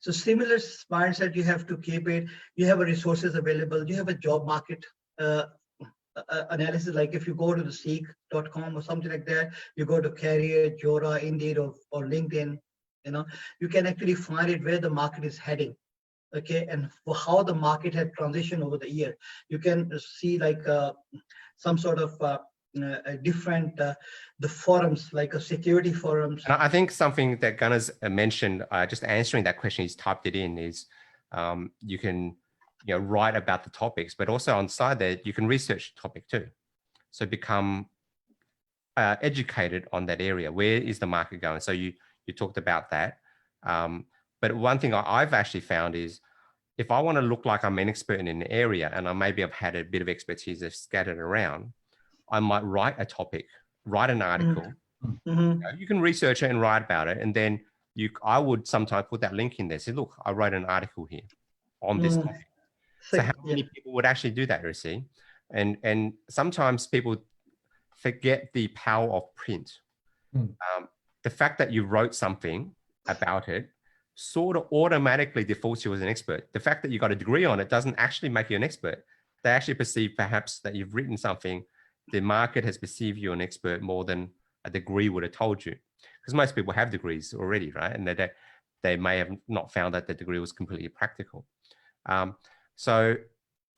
So similar mindset, you have to keep it. You have resources available. You have a job market analysis. Like if you go to the seek.com or something like that, you go to Career, Jora, Indeed, or LinkedIn, you can actually find it where the market is heading. Okay, and for how the market had transitioned over the year. You can see like some sort of different the forums, like a security forums. And I think something that Gunnar's mentioned, just answering that question, he's typed it in, is you can write about the topics, but also on side there you can research the topic too. So become educated on that area. Where is the market going? So you talked about that. But one thing I've actually found is, if I want to look like I'm an expert in an area and I've had a bit of expertise that's scattered around, I might write a topic, write an article. Mm-hmm. You can research it and write about it. And then I would sometimes put that link in there. Say, look, I wrote an article here on this topic. So how many people would actually do that, Rishi? And sometimes people forget the power of print. The fact that you wrote something about it sort of automatically defaults you as an expert. The fact that you got a degree on it doesn't actually make you an expert. They actually perceive perhaps that you've written something, the market has perceived you an expert more than a degree would have told you. Because most people have degrees already, right? And they may have not found that the degree was completely practical. So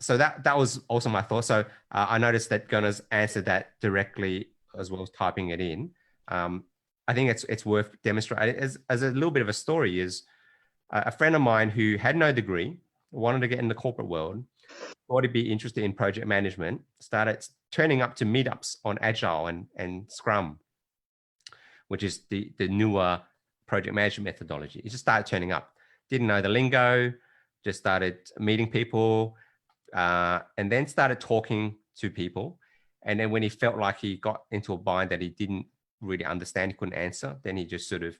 that was also my thought. So I noticed that Gunnar's answered that directly as well as typing it in. I think it's worth demonstrating. As a little bit of a story is a friend of mine who had no degree, wanted to get in the corporate world, thought he'd be interested in project management, started turning up to meetups on Agile and Scrum, which is the newer project management methodology. He just started turning up, didn't know the lingo, just started meeting people, and then started talking to people. And then when he felt like he got into a bind that he didn't really understand, he couldn't answer, then he just sort of,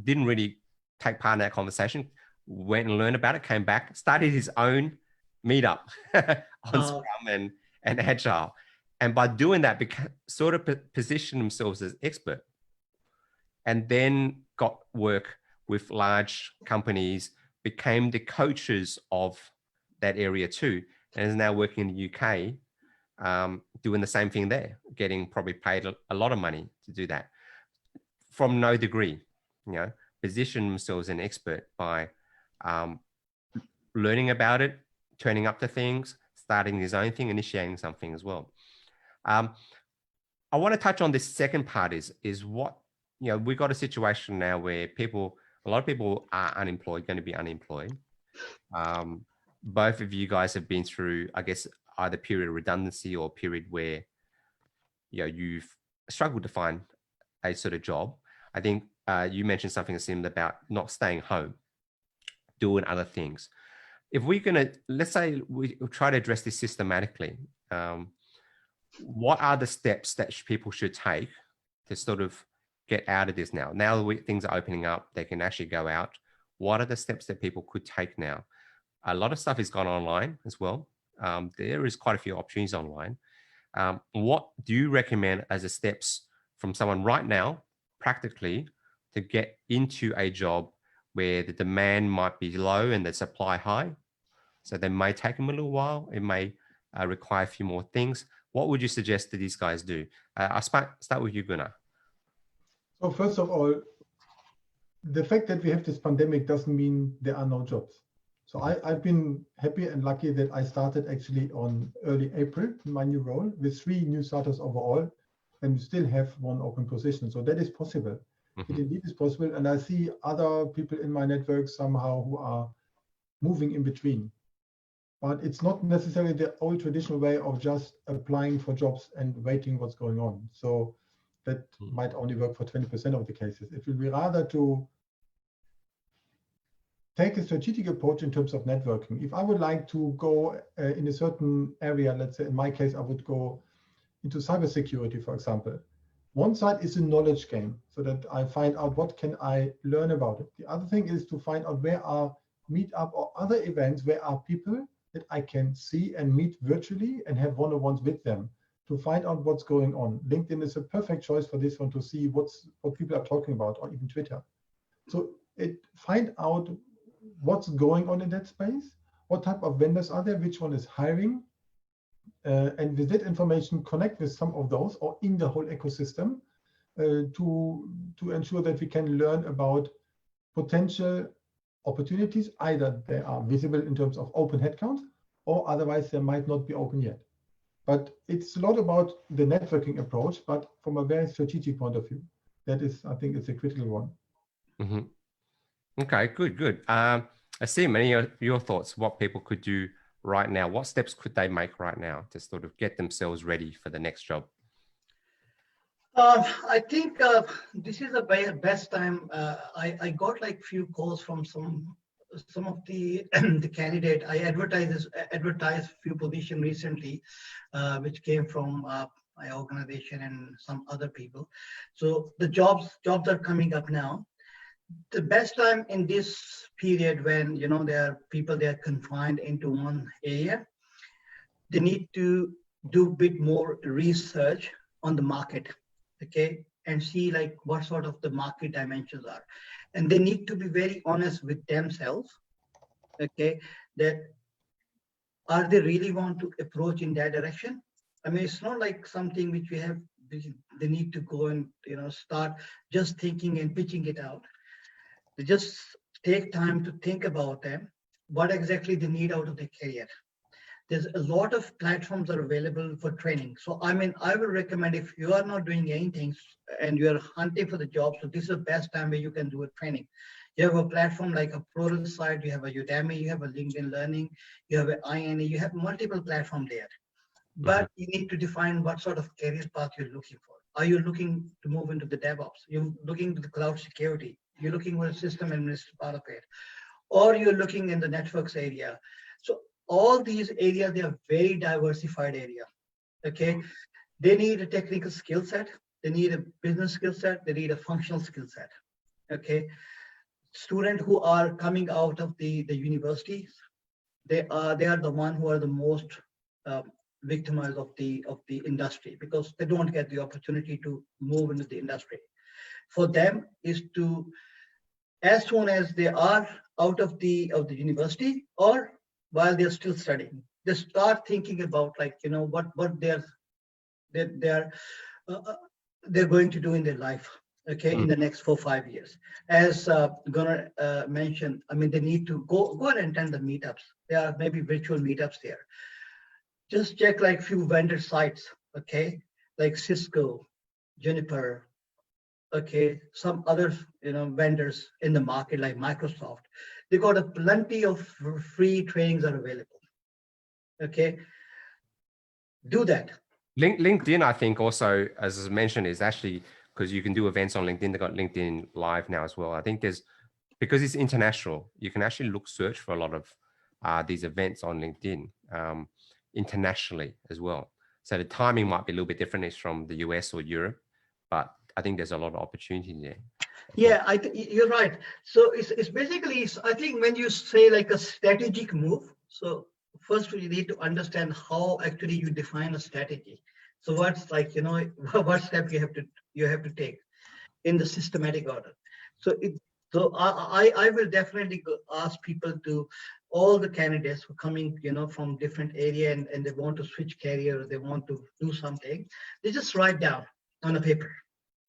didn't really take part in that conversation, went and learned about it, came back, started his own meetup on Scrum and Agile. And by doing that, sort of position themselves as expert, and then got work with large companies, became the coaches of that area too, and is now working in the UK, doing the same thing there, getting probably paid a lot of money to do that from no degree, position themselves as an expert by learning about it, turning up to things, starting his own thing, initiating something as well. I want to touch on this second part is what, we've got a situation now where a lot of people are unemployed, going to be unemployed. Both of you guys have been through, I guess, either period of redundancy or period where, you've struggled to find a sort of job. I think you mentioned something similar about not staying home, doing other things. If we're going to, let's say we try to address this systematically, what are the steps that people should take to sort of get out of this now? Now that things are opening up, they can actually go out. What are the steps that people could take now? A lot of stuff has gone online as well. There is quite a few opportunities online. What do you recommend as the steps from someone right now, practically, to get into a job where the demand might be low and the supply high? So they may take them a little while. It may require a few more things. What would you suggest that these guys do? I'll start with you, Gunnar. So first of all, the fact that we have this pandemic doesn't mean there are no jobs. So I've been happy and lucky that I started actually on early April in my new role with 3 new starters overall, and we still have 1 open position. So that is possible. It indeed is possible. And I see other people in my network somehow who are moving in between. But it's not necessarily the old traditional way of just applying for jobs and waiting what's going on. So that might only work for 20% of the cases. It will be rather to take a strategic approach in terms of networking. If I would like to go in a certain area, let's say in my case, I would go into cybersecurity, for example. One side is a knowledge game, so that I find out what can I learn about it. The other thing is to find out where are meetup or other events, where are people that I can see and meet virtually and have one-on-ones with them to find out what's going on. LinkedIn is a perfect choice for this one to see what people are talking about, or even Twitter. So find out what's going on in that space, what type of vendors are there, which one is hiring, and with that information connect with some of those or in the whole ecosystem to ensure that we can learn about potential opportunities. Either they are visible in terms of open headcount, or otherwise they might not be open yet. But it's a lot about the networking approach, but from a very strategic point of view. That is, I think, it's a critical one. Mm-hmm. Okay, good. Asim, any of your thoughts, what people could do right now? What steps could they make right now to sort of get themselves ready for the next job? I think this is the best time. I got like few calls from some of the the candidate. I advertised few positions recently, which came from my organization and some other people. So the jobs are coming up now. The best time in this period when there are people, they are confined into one area, they need to do a bit more research on the market, okay, and see like what sort of the market dimensions are, and they need to be very honest with themselves, okay, that are they really want to approach in that direction. I mean, it's not like something which they need to go and start just thinking and pitching it out. They just take time to think about them, what exactly they need out of their career. There's a lot of platforms that are available for training. So, I mean, I would recommend if you are not doing anything and you are hunting for the job, so this is the best time where you can do a training. You have a platform like a Plural site, you have a Udemy, you have a LinkedIn Learning, you have an INA, you have multiple platforms there. But you need to define what sort of career path you're looking for. Are you looking to move into the DevOps? You're looking to the cloud security? You're looking for a system administrator part of it, or you're looking in the networks area. So all these areas, they are very diversified area. Okay, they need a technical skill set, they need a business skill set, they need a functional skill set. Okay, students who are coming out of the universities, they are the one who are the most victimized of the industry because they don't get the opportunity to move into the industry. For them is to, as soon as they are out of the university or while they're still studying, they start thinking about like, you know, what they're going to do in their life, okay, in the next 4 or 5 years. As Gunnar mentioned, I mean, they need to go and attend the meetups. There are maybe virtual meetups there. Just check like few vendor sites, okay, like Cisco, Juniper, okay, some other, you know, vendors in the market like Microsoft. They got a plenty of free trainings are available. Okay, do that. LinkedIn, I think also, as I mentioned, is actually because you can do events on LinkedIn. They've got LinkedIn Live now as well. I think because it's international, you can actually search for a lot of these events on LinkedIn internationally as well. So the timing might be a little bit different. It's from the US or Europe, but I think there's a lot of opportunity there. Yeah, you're right. So it's basically, I think when you say like a strategic move, so first you need to understand how actually you define a strategy. So what's like, you know, what step you have to take in the systematic order. So I will definitely ask people to, all the candidates who are coming, you know, from different area and they want to switch career, or they want to do something, they just write down on a paper,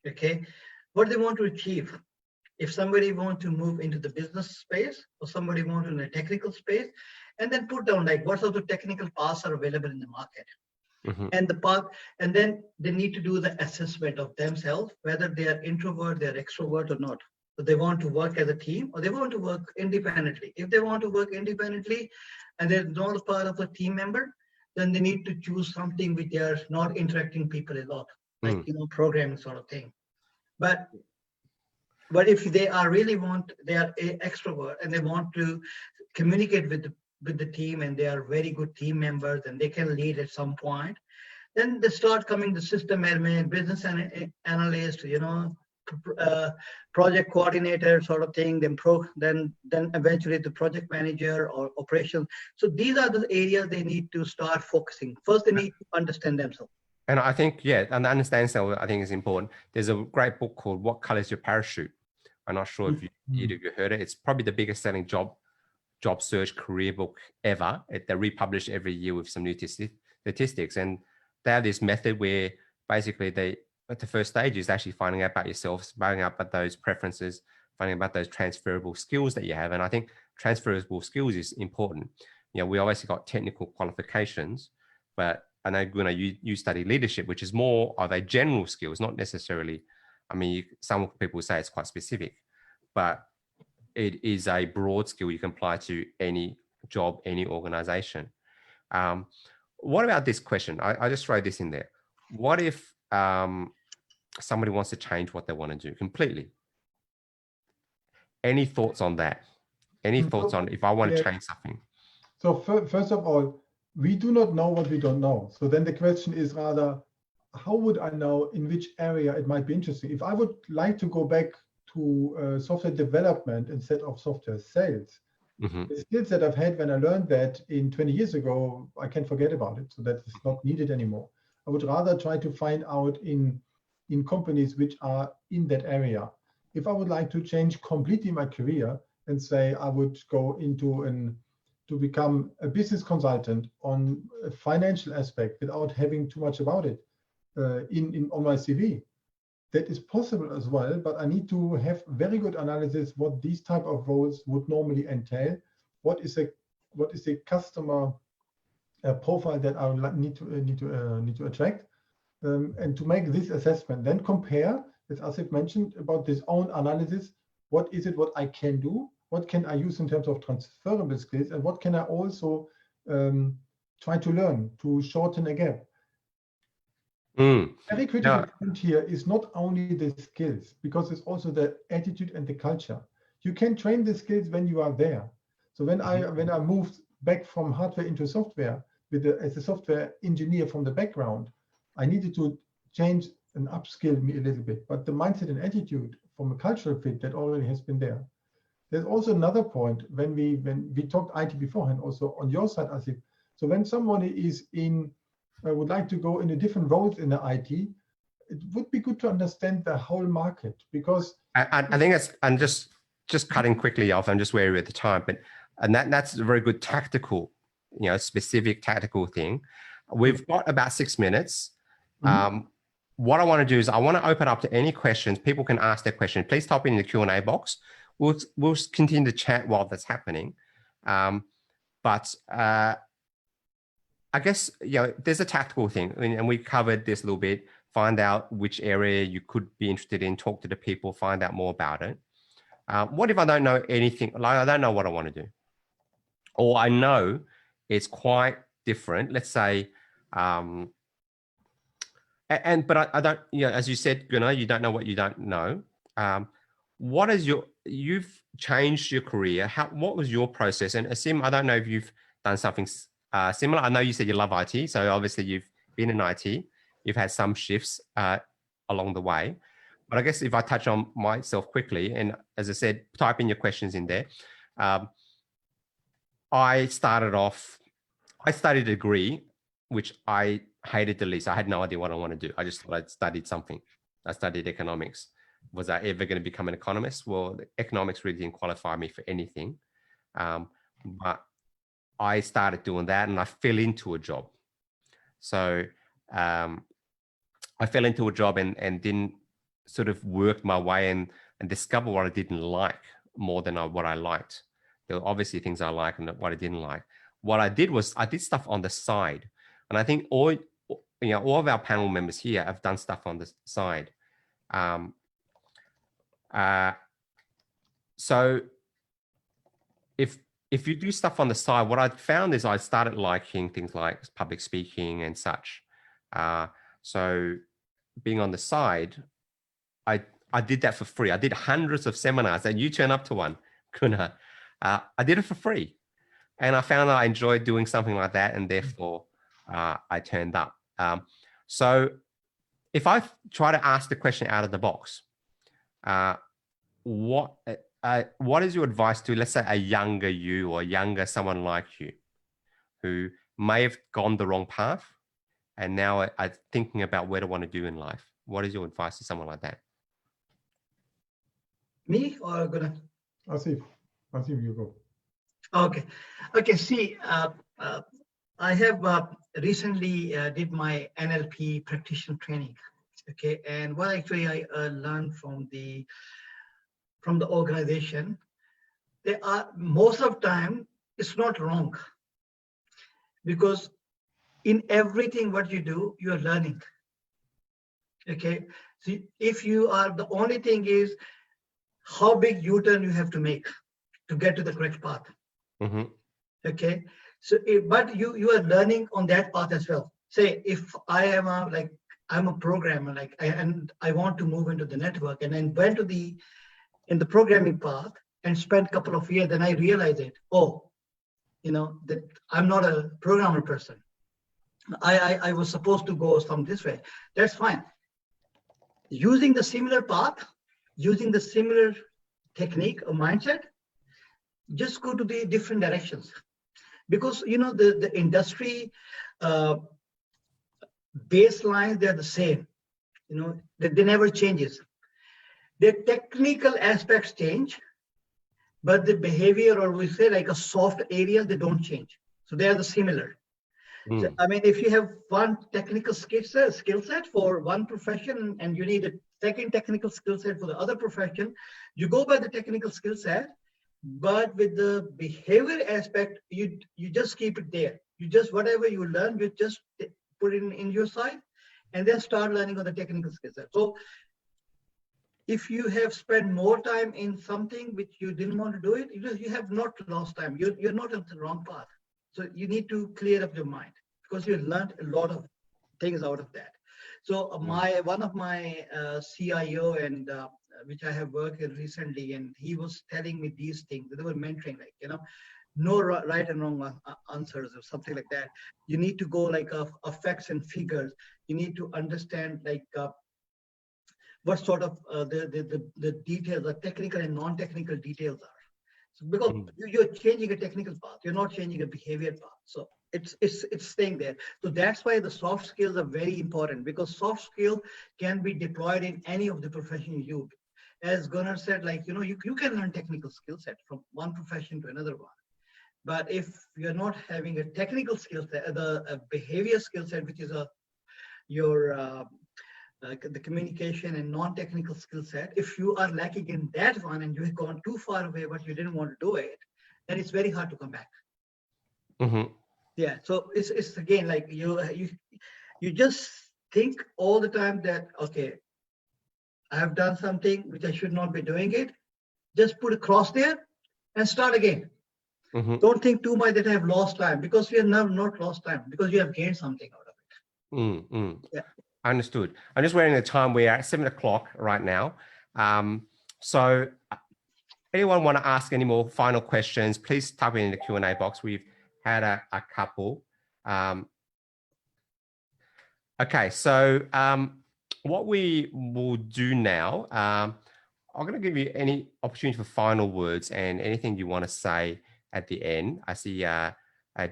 okay, what they want to achieve. If somebody wants to move into the business space or somebody wants in a technical space, and then put down like what sort of technical paths are available in the market. And the path, and then they need to do the assessment of themselves, whether they are introvert, they're extrovert or not. So they want to work as a team or they want to work independently. If they want to work independently and they're not a part of a team member, then they need to choose something which they are not interacting people a lot, like, you know, programming sort of thing. But if they are really they are an extrovert and they want to communicate with the team and they are very good team members and they can lead at some point, then they start coming to system admin, business analyst, you know, project coordinator sort of thing, then eventually the project manager or operations. So these are the areas they need to start focusing. First, they need to understand themselves. And I think, yeah, and understand self, I think is important. There's a great book called What Color is Your Parachute? I'm not sure if you heard it. It's probably the biggest selling job search career book ever. They republish every year with some new statistics. And they have this method where basically at the first stage is actually finding out about yourself, finding out about those preferences, finding out about those transferable skills that you have. And I think transferable skills is important. You know, we obviously got technical qualifications, but I know, Gunnar, you study leadership, which is more of a general skills, not necessarily, I mean, some people say it's quite specific, but it is a broad skill you can apply to any job, any organization. What about this question? I just throw this in there. What if somebody wants to change what they want to do completely? Any thoughts on that? Any thoughts on if I want to change something? So first of all, we do not know what we don't know. So then the question is rather, how would I know in which area it might be interesting? If I would like to go back to software development instead of software sales, the skills that I've had when I learned that in 20 years ago, I can forget about it. So that is not needed anymore. I would rather try to find out in companies which are in that area. If I would like to change completely my career and say I would go into to become a business consultant on a financial aspect without having too much about it on my CV, that is possible as well, but I need to have very good analysis what these type of roles would normally entail. What is a customer profile that I would need to attract, and to make this assessment, then compare, as Asif mentioned, about this own analysis. What is it what I can do? What can I use in terms of transferable skills, and what can I also try to learn to shorten a gap? Very critical point here is not only the skills, because it's also the attitude and the culture. You can train the skills when you are there. So when I moved back from hardware into software as a software engineer from the background, I needed to change and upskill me a little bit. But the mindset and attitude from a cultural fit, that already has been there. There's also another point when we talked IT beforehand, also on your side, Asif. So when somebody is in would like to go into different roles in the IT, it would be good to understand the whole market, because I think that's, and just cutting quickly off, I'm just wary at the time, but that's a very good tactical, specific tactical thing. We've got about 6 minutes. What I want to do is I want to open up to any questions. People can ask their questions. Please type in the Q&A box. We'll continue to chat while that's happening. But I guess, there's a tactical thing, and we covered this a little bit. Find out which area you could be interested in, talk to the people, find out more about it. What if I don't know anything? Like, I don't know what I want to do, or I know it's quite different. Let's say, but I don't, as you said, Gunnar, you don't know what you don't know. What is you've changed your career. What was your process? And Asim, I don't know if you've done something similar. I know you said you love IT, so obviously you've been in IT. You've had some shifts along the way. But I guess if I touch on myself quickly, and as I said, type in your questions in there. I studied a degree, which I hated the least. I had no idea what I want to do. I just thought I'd studied something. I studied economics. Was I ever going to become an economist? Well, economics really didn't qualify me for anything. But I started doing that and I fell into a job. So I fell into a job and didn't sort of work my way and discover what I didn't like more than what I liked. There were obviously things I liked and what I didn't like. What I did was I did stuff on the side. And I think all of our panel members here have done stuff on the side. So if you do stuff on the side, what I found is I started liking things like public speaking and such. So being on the side, I did that for free. I did hundreds of seminars, and you turn up to one, Gunnar. I did it for free. And I found that I enjoyed doing something like that, and therefore I turned up. So if I try to ask the question out of the box, what is your advice to, let's say, a younger you or someone like you who may have gone the wrong path and now are thinking about what they want to do in life? What is your advice to someone like that? Me or Gunnar? Asim, you go. Okay. See, I have recently did my NLP practitioner training. Okay, and what actually I learned from the organization, they are most of the time it's not wrong, because in everything what you do, you are learning. Okay, see, if you are, the only thing is how big U-turn you have to make to get to the correct path. Mm-hmm. Okay, so but you are learning on that path as well. Say if I am I'm a programmer, and I want to move into the network, and then went to in the programming path and spent a couple of years, then I realized it. Oh, that I'm not a programmer person. I was supposed to go some this way. That's fine. Using the similar path, using the similar technique or mindset, just go to the different directions, because the industry baselines, they're the same. They never changes. The technical aspects change, but the behavior, or we say like a soft area, they don't change. So they are the similar. So, I mean, if you have one technical skill set for one profession, and you need a second technical skill set for the other profession, you go by the technical skill set, but with the behavior aspect, you just keep it there. You just, whatever you learn, you just put it in your side, and then start learning on the technical skill set. So if you have spent more time in something which you didn't want to do it, you have not lost time. You're not on the wrong path. So you need to clear up your mind, because you learned a lot of things out of that. So one of my CIO, and which I have worked with recently, and he was telling me these things. They were mentoring, no right and wrong answers or something like that. You need to go like facts and figures. You need to understand what sort of the details, the technical and non-technical details are. So because you're changing a technical path, you're not changing a behavior path. So it's staying there. So that's why the soft skills are very important, because soft skill can be deployed in any of the profession you do. As Gunnar said, like, you can learn technical skill set from one profession to another one. But if you're not having a technical skill set, the behavior skill set, which is the communication and non-technical skill set, if you are lacking in that one and you have gone too far away but you didn't want to do it, then it's very hard to come back. Mm-hmm. Yeah, so it's again like you just think all the time that, okay, I have done something which I should not be doing it. Just put a cross there and start again. Mm-hmm. Don't think too much that I have lost time, because you have not lost time, because you have gained something out of it. Mm-hmm. Yeah. Understood. I'm just wearing the time. We're at 7 o'clock right now. So anyone want to ask any more final questions, please type it in the Q&A box. We've had a couple. Okay, so what we will do now, I'm going to give you any opportunity for final words and anything you want to say at the end. I see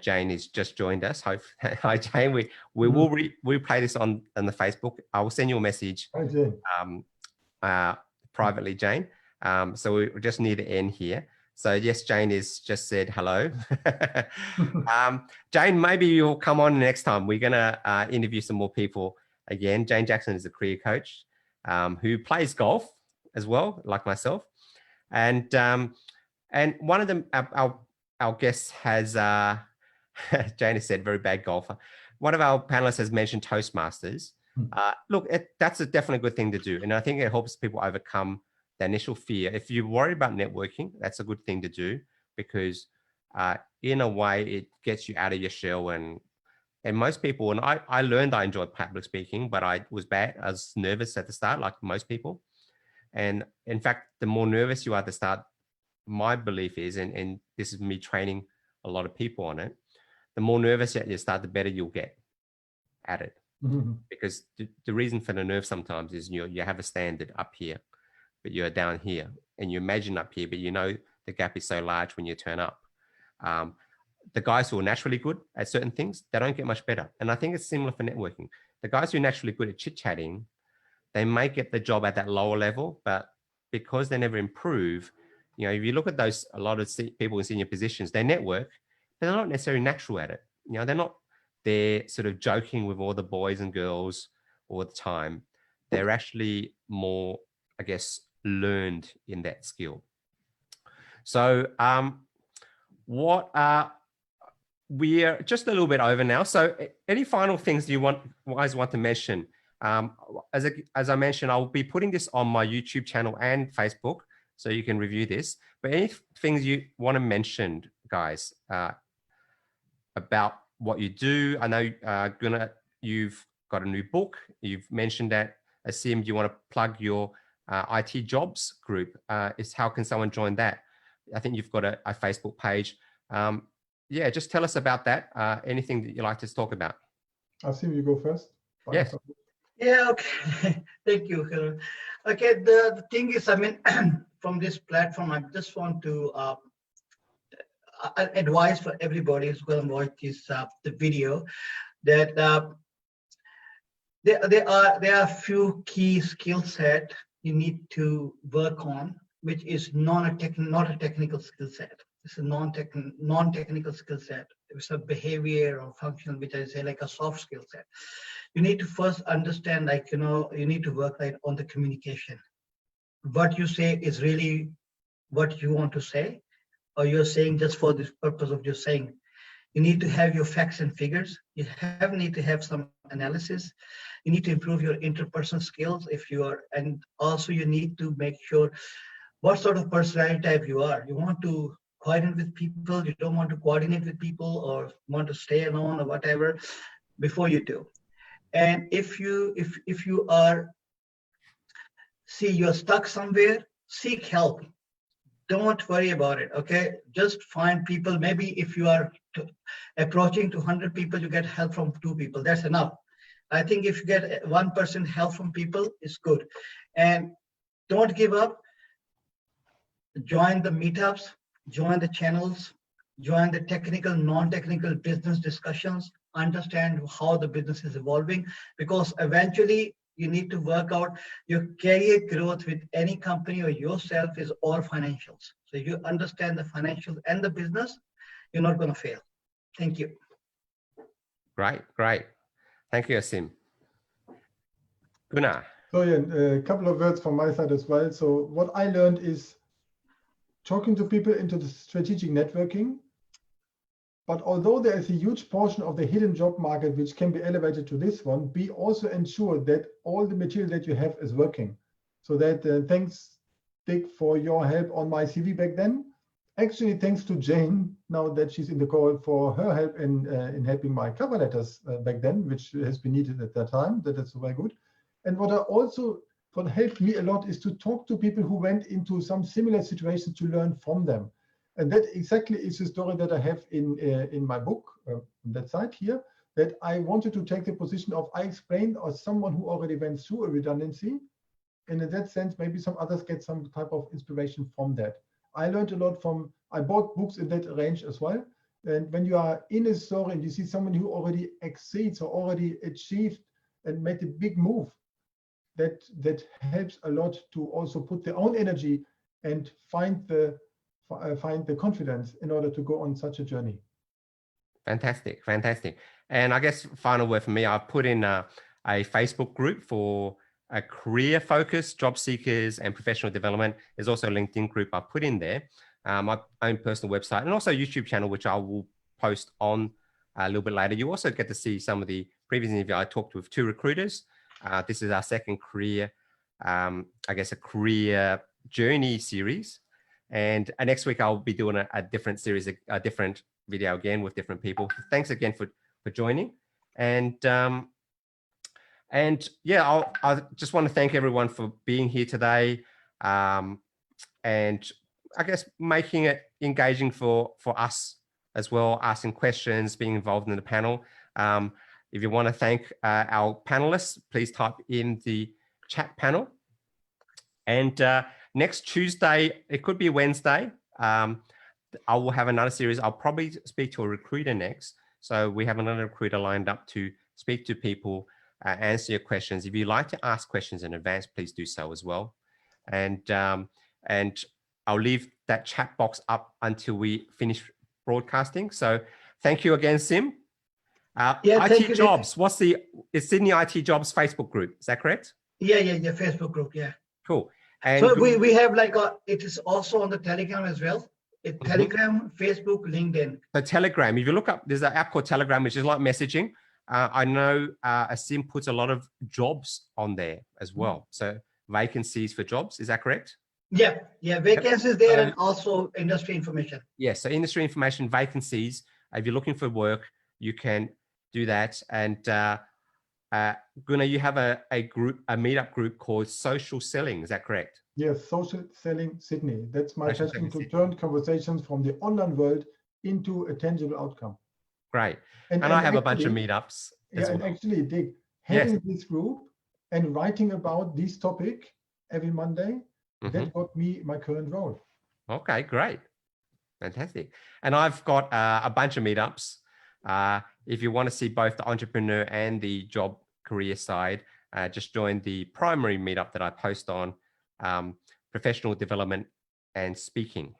Jane has just joined us. Hi, Jane. We will replay this on the Facebook. I will send you a message. Hi, Jane. Privately, Jane. So we're just near the end here. So yes, Jane is just said hello. Jane, maybe you'll come on next time. We're gonna interview some more people again. Jane Jackson is a career coach who plays golf as well, like myself. And one of them, our guests has, Jane has said, very bad golfer. One of our panelists has mentioned Toastmasters. Look, that's a definitely good thing to do. And I think it helps people overcome the initial fear. If you're worried about networking, that's a good thing to do, because in a way it gets you out of your shell. And most people, and I learned I enjoyed public speaking, but I was nervous at the start, like most people. And in fact, the more nervous you are at the start, my belief is, and this is me training a lot of people on it, the more nervous you start, the better you'll get at it. Mm-hmm. Because the reason for the nerve sometimes is you have a standard up here, but you're down here, and you imagine up here, but you know the gap is so large when you turn up. The guys who are naturally good at certain things, they don't get much better. And I think it's similar for networking. The guys who are naturally good at chit-chatting, they may get the job at that lower level, but because they never improve, if you look at a lot of people in senior positions, they network, but they're not necessarily natural at it. They're sort of joking with all the boys and girls all the time. They're actually more, I guess, learned in that skill. So we're just a little bit over now. So any final things you guys want to mention? As I mentioned, I'll be putting this on my YouTube channel and Facebook, so you can review this. But any things you want to mention, guys, about what you do? I know, Gunnar, you've got a new book. You've mentioned that. Asim, do you want to plug your IT jobs group? How can someone join that? I think you've got a Facebook page. Yeah, just tell us about that. Anything that you like to talk about. Asim, you go first. Yes. Yeah, okay. Thank you. Okay, the thing is, I mean, from this platform, I just want to advise for everybody who's going to watch this the video, that there are a few key skill set you need to work on, which is not a technical skill set. It's a non-technical skill set. It's a behavior or function, which I say like a soft skill set. You need to first understand, like, you need to work on the communication. What you say is really what you want to say, or you're saying just for the purpose of just saying. You need to have your facts and figures. You need to have some analysis. You need to improve your interpersonal skills and also you need to make sure what sort of personality type you are. You want to coordinate with people, you don't want to coordinate with people, or want to stay alone or whatever before you do. And if you are, you're stuck somewhere, seek help. Don't worry about it, okay? Just find people. Maybe if you are approaching to 100 people, you get help from 2 people. That's enough. I think if you get 1% help from people, it's good. And don't give up. Join the meetups, join the channels, join the technical, non-technical business discussions, understand how the business is evolving, because eventually you need to work out your career growth with any company or yourself is all financials. So you understand the financials and the business, you're not going to fail. Thank you. Great, great. Thank you, Asim. Gunnar. So yeah, a couple of words from my side as well. So what I learned is talking to people into the strategic networking. But although there is a huge portion of the hidden job market which can be elevated to this one, be also ensure that all the material that you have is working. So that thanks, Dick, for your help on my CV back then. Actually, thanks to Jane, now that she's in the call, for her help in helping my cover letters back then, which has been needed at that time. That is very good. And what helped me a lot is to talk to people who went into some similar situations to learn from them. And that exactly is the story that I have in my book, on that side here, that I wanted to take the position of I explained as someone who already went through a redundancy. And in that sense, maybe some others get some type of inspiration from that. I learned a lot I bought books in that range as well. And when you are in a story and you see someone who already exceeds or already achieved and made a big move, that helps a lot to also put their own energy and find the confidence in order to go on such a journey. Fantastic, fantastic. And I guess final word for me, I've put in a Facebook group for a career-focused job seekers and professional development. There's also a LinkedIn group I put in there, my own personal website, and also a YouTube channel, which I will post on a little bit later. You also get to see some of the previous interviews I talked with 2 recruiters. This is our second career, I guess, a career journey series. And next week, I'll be doing a different series, a different video again with different people. Thanks again for joining. And yeah, I just want to thank everyone for being here today. And I guess making it engaging for us as well, asking questions, being involved in the panel. If you want to thank our panelists, please type in the chat panel. And next Tuesday, it could be Wednesday, I will have another series. I'll probably speak to a recruiter next. So we have another recruiter lined up to speak to people, answer your questions. If you'd like to ask questions in advance, please do so as well. And I'll leave that chat box up until we finish broadcasting. So thank you again, Sim. IT Jobs, it's Sydney IT Jobs Facebook group. Is that correct? Yeah, Facebook group, yeah. Cool. And so we have it is also on the Telegram as well. It's Telegram, Facebook, LinkedIn. So Telegram, if you look up, there's an app called Telegram, which is like messaging. I know Asim puts a lot of jobs on there as well. So vacancies for jobs, is that correct? Yeah, vacancies there and also industry information. Yes, so industry information, vacancies. If you're looking for work, you can do that. And Gunnar, you have a meetup group called Social Selling, is that correct? Yes, Social Selling Sydney. That's my passion to turn conversations from the online world into a tangible outcome. Great. And I have a bunch of meetups. Yeah, and actually, Dick, having this group and writing about this topic every Monday, that got me my current role. Okay, great. Fantastic. And I've got a bunch of meetups. If you want to see both the entrepreneur and the job career side, just join the primary meetup that I post on, professional development and speaking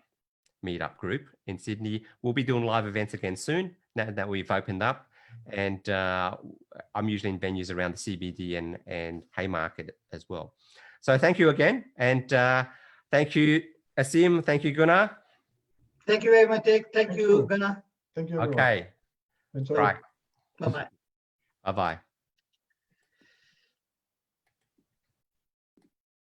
meetup group in Sydney. We'll be doing live events again soon now that we've opened up. And I'm usually in venues around the CBD and Haymarket as well. So thank you again. And thank you, Asim. Thank you, Gunnar. Thank you very much, Dick. Thank you, Gunnar. Thank you, everyone. Okay. Enjoy. Right. Bye-bye. Bye-bye.